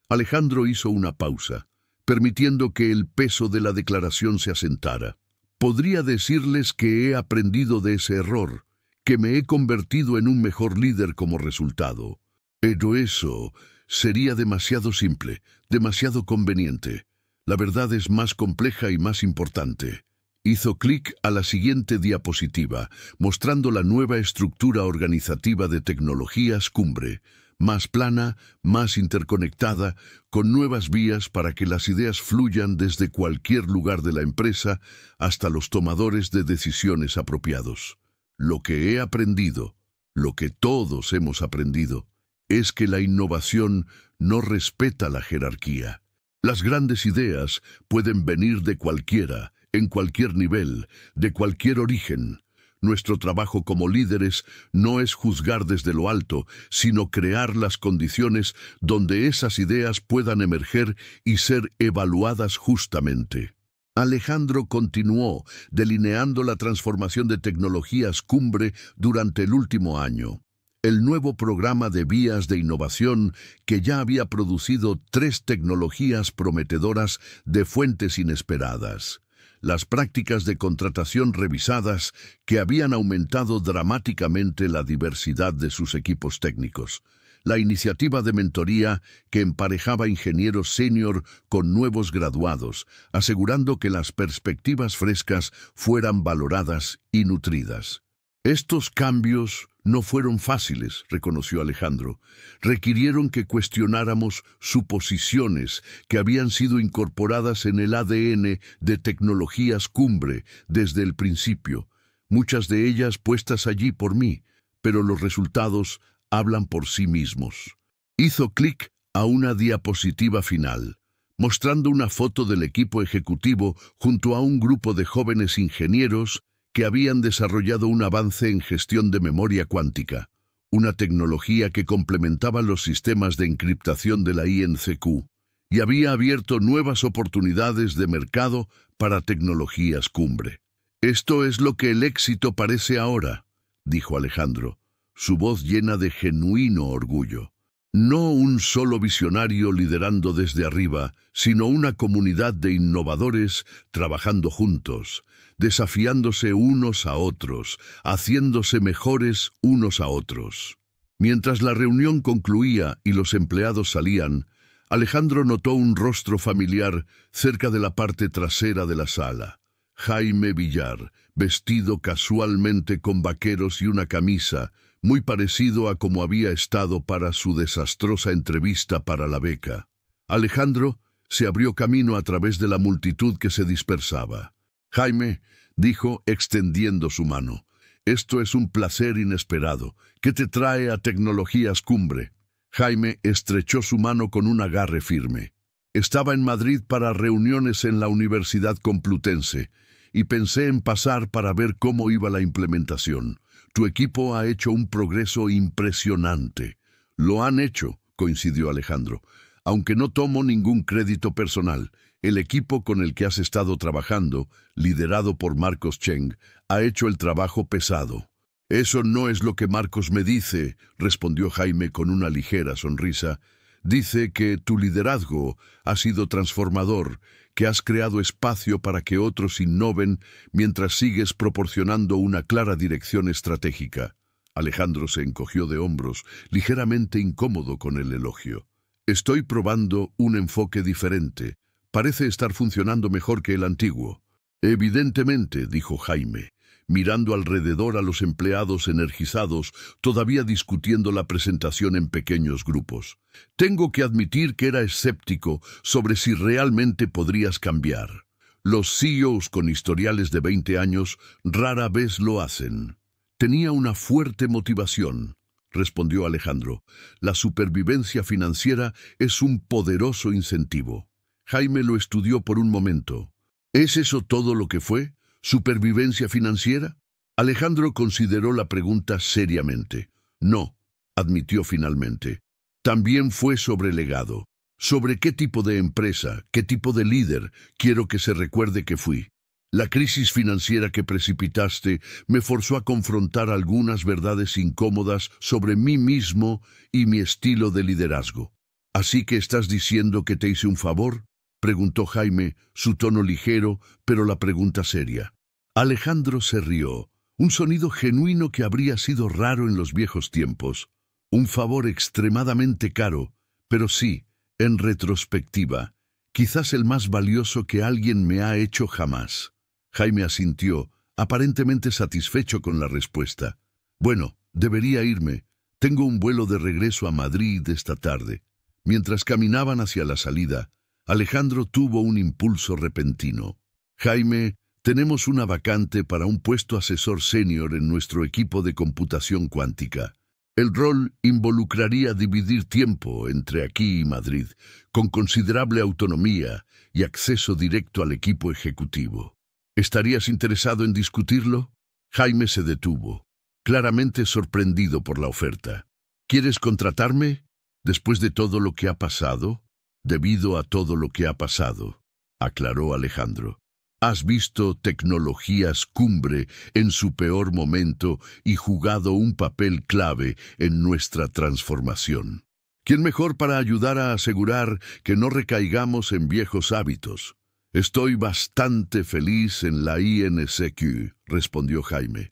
Alejandro hizo una pausa, permitiendo que el peso de la declaración se asentara. Podría decirles que he aprendido de ese error, que me he convertido en un mejor líder como resultado. Pero eso sería demasiado simple, demasiado conveniente. La verdad es más compleja y más importante. Hizo clic a la siguiente diapositiva, mostrando la nueva estructura organizativa de tecnologías cumbre, más plana, más interconectada, con nuevas vías para que las ideas fluyan desde cualquier lugar de la empresa hasta los tomadores de decisiones apropiados. Lo que he aprendido, lo que todos hemos aprendido, es que la innovación no respeta la jerarquía. Las grandes ideas pueden venir de cualquiera, en cualquier nivel, de cualquier origen. Nuestro trabajo como líderes no es juzgar desde lo alto, sino crear las condiciones donde esas ideas puedan emerger y ser evaluadas justamente. Alejandro continuó delineando la transformación de tecnologías cumbre durante el último año. El nuevo programa de vías de innovación que ya había producido 3 tecnologías prometedoras de fuentes inesperadas. Las prácticas de contratación revisadas que habían aumentado dramáticamente la diversidad de sus equipos técnicos. La iniciativa de mentoría que emparejaba ingenieros senior con nuevos graduados, asegurando que las perspectivas frescas fueran valoradas y nutridas. Estos cambios no fueron fáciles, reconoció Alejandro. Requirieron que cuestionáramos suposiciones que habían sido incorporadas en el ADN de tecnologías cumbre desde el principio, muchas de ellas puestas allí por mí, pero los resultados hablan por sí mismos. Hizo clic a una diapositiva final, mostrando una foto del equipo ejecutivo junto a un grupo de jóvenes ingenieros que habían desarrollado un avance en gestión de memoria cuántica, una tecnología que complementaba los sistemas de encriptación de la INCQ y había abierto nuevas oportunidades de mercado para tecnologías cumbre. «Esto es lo que el éxito parece ahora», dijo Alejandro, su voz llena de genuino orgullo. No un solo visionario liderando desde arriba, sino una comunidad de innovadores trabajando juntos, desafiándose unos a otros, haciéndose mejores unos a otros. Mientras la reunión concluía y los empleados salían, Alejandro notó un rostro familiar cerca de la parte trasera de la sala. Jaime Villar, vestido casualmente con vaqueros y una camisa, muy parecido a como había estado para su desastrosa entrevista para la beca. Alejandro se abrió camino a través de la multitud que se dispersaba. «Jaime», dijo extendiendo su mano, «esto es un placer inesperado. ¿Qué te trae a Tecnologías Cumbre?» Jaime estrechó su mano con un agarre firme. «Estaba en Madrid para reuniones en la Universidad Complutense y pensé en pasar para ver cómo iba la implementación. Tu equipo ha hecho un progreso impresionante». «Lo han hecho», coincidió Alejandro, «aunque no tomo ningún crédito personal. El equipo con el que has estado trabajando, liderado por Marcos Cheng, ha hecho el trabajo pesado». «Eso no es lo que Marcos me dice», respondió Jaime con una ligera sonrisa. «Dice que tu liderazgo ha sido transformador, que has creado espacio para que otros innoven mientras sigues proporcionando una clara dirección estratégica». Alejandro se encogió de hombros, ligeramente incómodo con el elogio. «Estoy probando un enfoque diferente. Parece estar funcionando mejor que el antiguo». «Evidentemente», dijo Jaime, mirando alrededor a los empleados energizados, todavía discutiendo la presentación en pequeños grupos. «Tengo que admitir que era escéptico sobre si realmente podrías cambiar. Los CEOs con historiales de 20 años rara vez lo hacen». «Tenía una fuerte motivación», respondió Alejandro. «La supervivencia financiera es un poderoso incentivo». Jaime lo estudió por un momento. «¿Es eso todo lo que fue? ¿Supervivencia financiera?» Alejandro consideró la pregunta seriamente. «No», admitió finalmente. «También fue sobre legado. Sobre qué tipo de empresa, qué tipo de líder quiero que se recuerde que fui. La crisis financiera que precipitaste me forzó a confrontar algunas verdades incómodas sobre mí mismo y mi estilo de liderazgo». «¿Así que estás diciendo que te hice un favor?», preguntó Jaime, su tono ligero, pero la pregunta seria. Alejandro se rió, un sonido genuino que habría sido raro en los viejos tiempos. «Un favor extremadamente caro, pero sí, en retrospectiva, quizás el más valioso que alguien me ha hecho jamás». Jaime asintió, aparentemente satisfecho con la respuesta. «Bueno, debería irme. Tengo un vuelo de regreso a Madrid esta tarde». Mientras caminaban hacia la salida, Alejandro tuvo un impulso repentino. «Jaime, tenemos una vacante para un puesto asesor senior en nuestro equipo de computación cuántica. El rol involucraría dividir tiempo entre aquí y Madrid, con considerable autonomía y acceso directo al equipo ejecutivo. ¿Estarías interesado en discutirlo?» Jaime se detuvo, claramente sorprendido por la oferta. «¿Quieres contratarme? Después de todo lo que ha pasado?» «Debido a todo lo que ha pasado», aclaró Alejandro. «Has visto Tecnologías Cumbre en su peor momento y jugado un papel clave en nuestra transformación. ¿Quién mejor para ayudar a asegurar que no recaigamos en viejos hábitos?» «Estoy bastante feliz en la INCQ», respondió Jaime.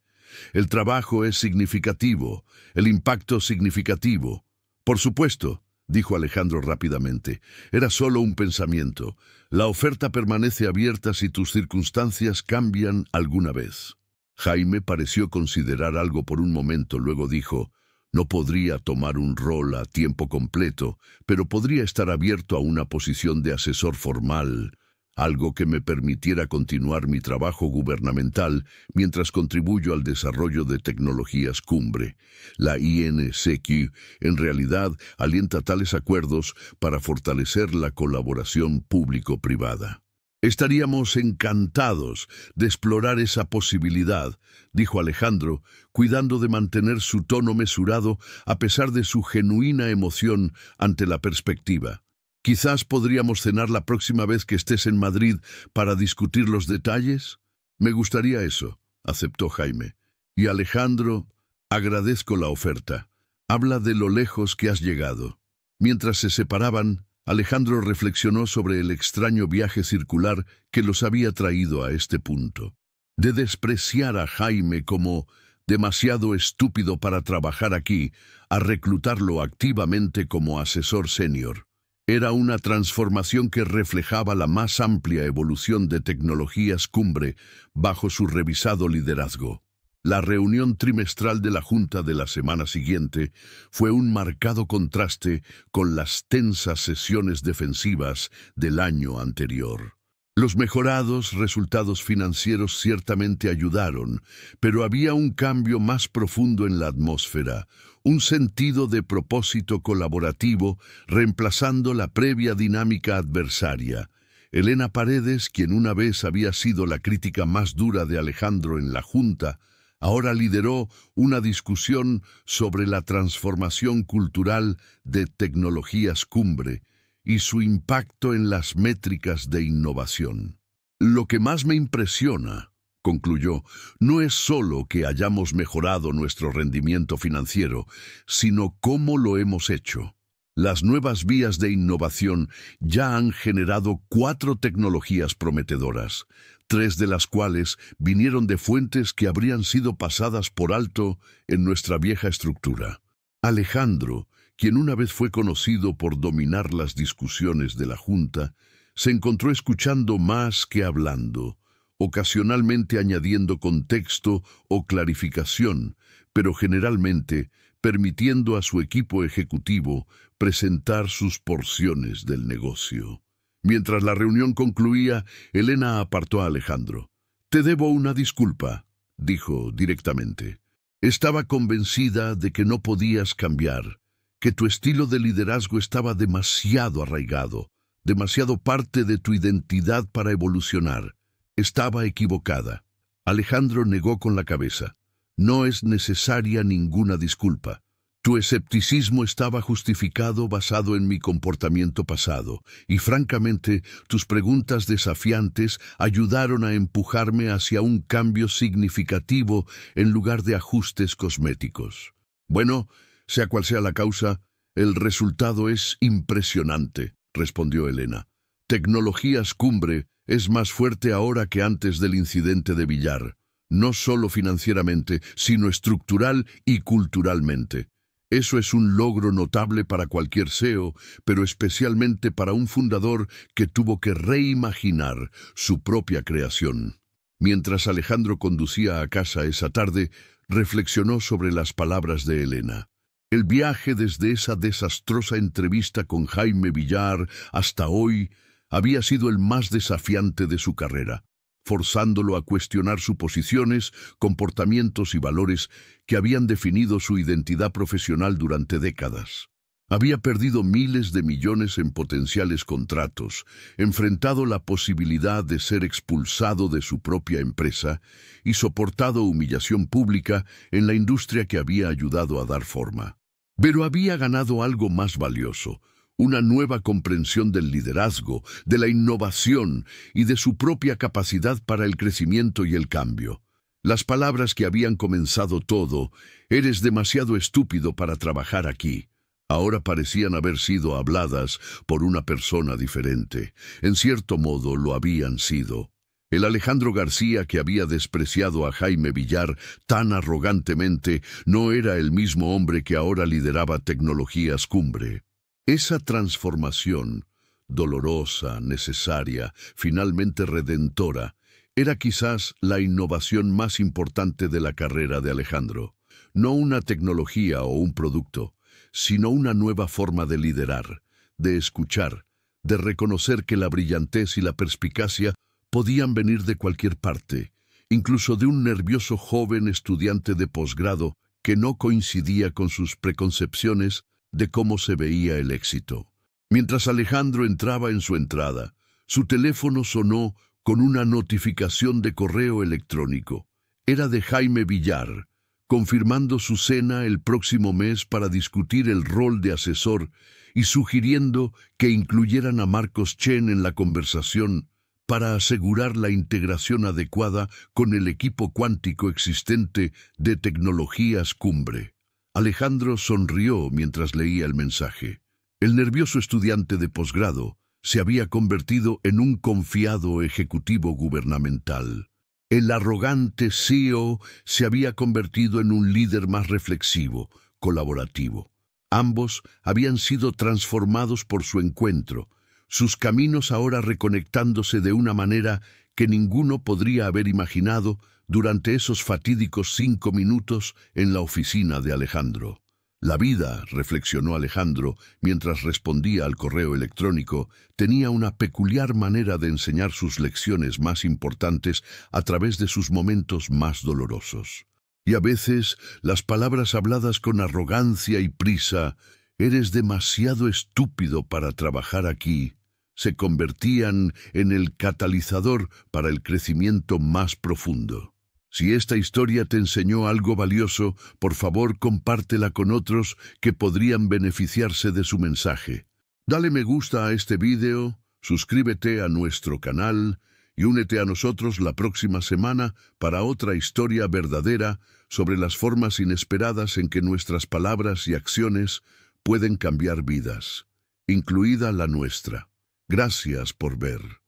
«El trabajo es significativo, el impacto significativo». «Por supuesto», dijo Alejandro rápidamente. «Era solo un pensamiento. La oferta permanece abierta si tus circunstancias cambian alguna vez». Jaime pareció considerar algo por un momento, luego dijo: «No podría tomar un rol a tiempo completo, pero podría estar abierto a una posición de asesor formal, algo que me permitiera continuar mi trabajo gubernamental mientras contribuyo al desarrollo de Tecnologías Cumbre. La INCQ en realidad alienta tales acuerdos para fortalecer la colaboración público-privada». Estaríamos encantados de explorar esa posibilidad, dijo Alejandro, cuidando de mantener su tono mesurado a pesar de su genuina emoción ante la perspectiva. Quizás podríamos cenar la próxima vez que estés en Madrid para discutir los detalles. Me gustaría eso, aceptó Jaime. Y Alejandro, agradezco la oferta. Habla de lo lejos que has llegado. Mientras se separaban, Alejandro reflexionó sobre el extraño viaje circular que los había traído a este punto. De despreciar a Jaime como demasiado estúpido para trabajar aquí, a reclutarlo activamente como asesor senior. Era una transformación que reflejaba la más amplia evolución de tecnologías cumbre bajo su revisado liderazgo. La reunión trimestral de la Junta de la semana siguiente fue un marcado contraste con las tensas sesiones defensivas del año anterior. Los mejorados resultados financieros ciertamente ayudaron, pero había un cambio más profundo en la atmósfera, un sentido de propósito colaborativo reemplazando la previa dinámica adversaria. Elena Paredes, quien una vez había sido la crítica más dura de Alejandro en la Junta, ahora lideró una discusión sobre la transformación cultural de tecnologías cumbre y su impacto en las métricas de innovación. Lo que más me impresiona, concluyó, no es solo que hayamos mejorado nuestro rendimiento financiero, sino cómo lo hemos hecho. Las nuevas vías de innovación ya han generado 4 tecnologías prometedoras, 3 de las cuales vinieron de fuentes que habrían sido pasadas por alto en nuestra vieja estructura. Alejandro, quien una vez fue conocido por dominar las discusiones de la Junta, se encontró escuchando más que hablando, ocasionalmente añadiendo contexto o clarificación, pero generalmente permitiendo a su equipo ejecutivo presentar sus porciones del negocio. Mientras la reunión concluía, Elena apartó a Alejandro. «Te debo una disculpa», dijo directamente. «Estaba convencida de que no podías cambiar, que tu estilo de liderazgo estaba demasiado arraigado, demasiado parte de tu identidad para evolucionar. Estaba equivocada». Alejandro negó con la cabeza. «No es necesaria ninguna disculpa. Tu escepticismo estaba justificado basado en mi comportamiento pasado, y francamente, tus preguntas desafiantes ayudaron a empujarme hacia un cambio significativo en lugar de ajustes cosméticos. Bueno, sea cual sea la causa, el resultado es impresionante», respondió Elena. «Tecnologías Cumbre es más fuerte ahora que antes del incidente de Villar, no solo financieramente, sino estructural y culturalmente. Eso es un logro notable para cualquier CEO, pero especialmente para un fundador que tuvo que reimaginar su propia creación». Mientras Alejandro conducía a casa esa tarde, reflexionó sobre las palabras de Elena. El viaje desde esa desastrosa entrevista con Jaime Villar hasta hoy había sido el más desafiante de su carrera, forzándolo a cuestionar sus posiciones, comportamientos y valores que habían definido su identidad profesional durante décadas. Había perdido miles de millones en potenciales contratos, enfrentado la posibilidad de ser expulsado de su propia empresa y soportado humillación pública en la industria que había ayudado a dar forma. Pero había ganado algo más valioso: una nueva comprensión del liderazgo, de la innovación y de su propia capacidad para el crecimiento y el cambio. Las palabras que habían comenzado todo, «eres demasiado estúpido para trabajar aquí», ahora parecían haber sido habladas por una persona diferente. En cierto modo lo habían sido. El Alejandro García que había despreciado a Jaime Villar tan arrogantemente no era el mismo hombre que ahora lideraba Tecnologías Cumbre. Esa transformación, dolorosa, necesaria, finalmente redentora, era quizás la innovación más importante de la carrera de Alejandro. No una tecnología o un producto, sino una nueva forma de liderar, de escuchar, de reconocer que la brillantez y la perspicacia podían venir de cualquier parte, incluso de un nervioso joven estudiante de posgrado que no coincidía con sus preconcepciones de cómo se veía el éxito. Mientras Alejandro entraba en su entrada, Su teléfono sonó con una notificación de correo electrónico. Era de Jaime Villar, confirmando su cena el próximo mes para discutir el rol de asesor y sugiriendo que incluyeran a Marcos Chen en la conversación para asegurar la integración adecuada con el equipo cuántico existente de Tecnologías Cumbre. Alejandro sonrió mientras leía el mensaje. El nervioso estudiante de posgrado se había convertido en un confiado ejecutivo gubernamental. El arrogante CEO se había convertido en un líder más reflexivo, colaborativo. Ambos habían sido transformados por su encuentro, sus caminos ahora reconectándose de una manera que ninguno podría haber imaginado durante esos fatídicos 5 minutos en la oficina de Alejandro. La vida, reflexionó Alejandro mientras respondía al correo electrónico, tenía una peculiar manera de enseñar sus lecciones más importantes a través de sus momentos más dolorosos. Y a veces las palabras habladas con arrogancia y prisa, «eres demasiado estúpido para trabajar aquí», se convertían en el catalizador para el crecimiento más profundo. Si esta historia te enseñó algo valioso, por favor compártela con otros que podrían beneficiarse de su mensaje. Dale me gusta a este video, suscríbete a nuestro canal y únete a nosotros la próxima semana para otra historia verdadera sobre las formas inesperadas en que nuestras palabras y acciones pueden cambiar vidas, incluida la nuestra. Gracias por ver.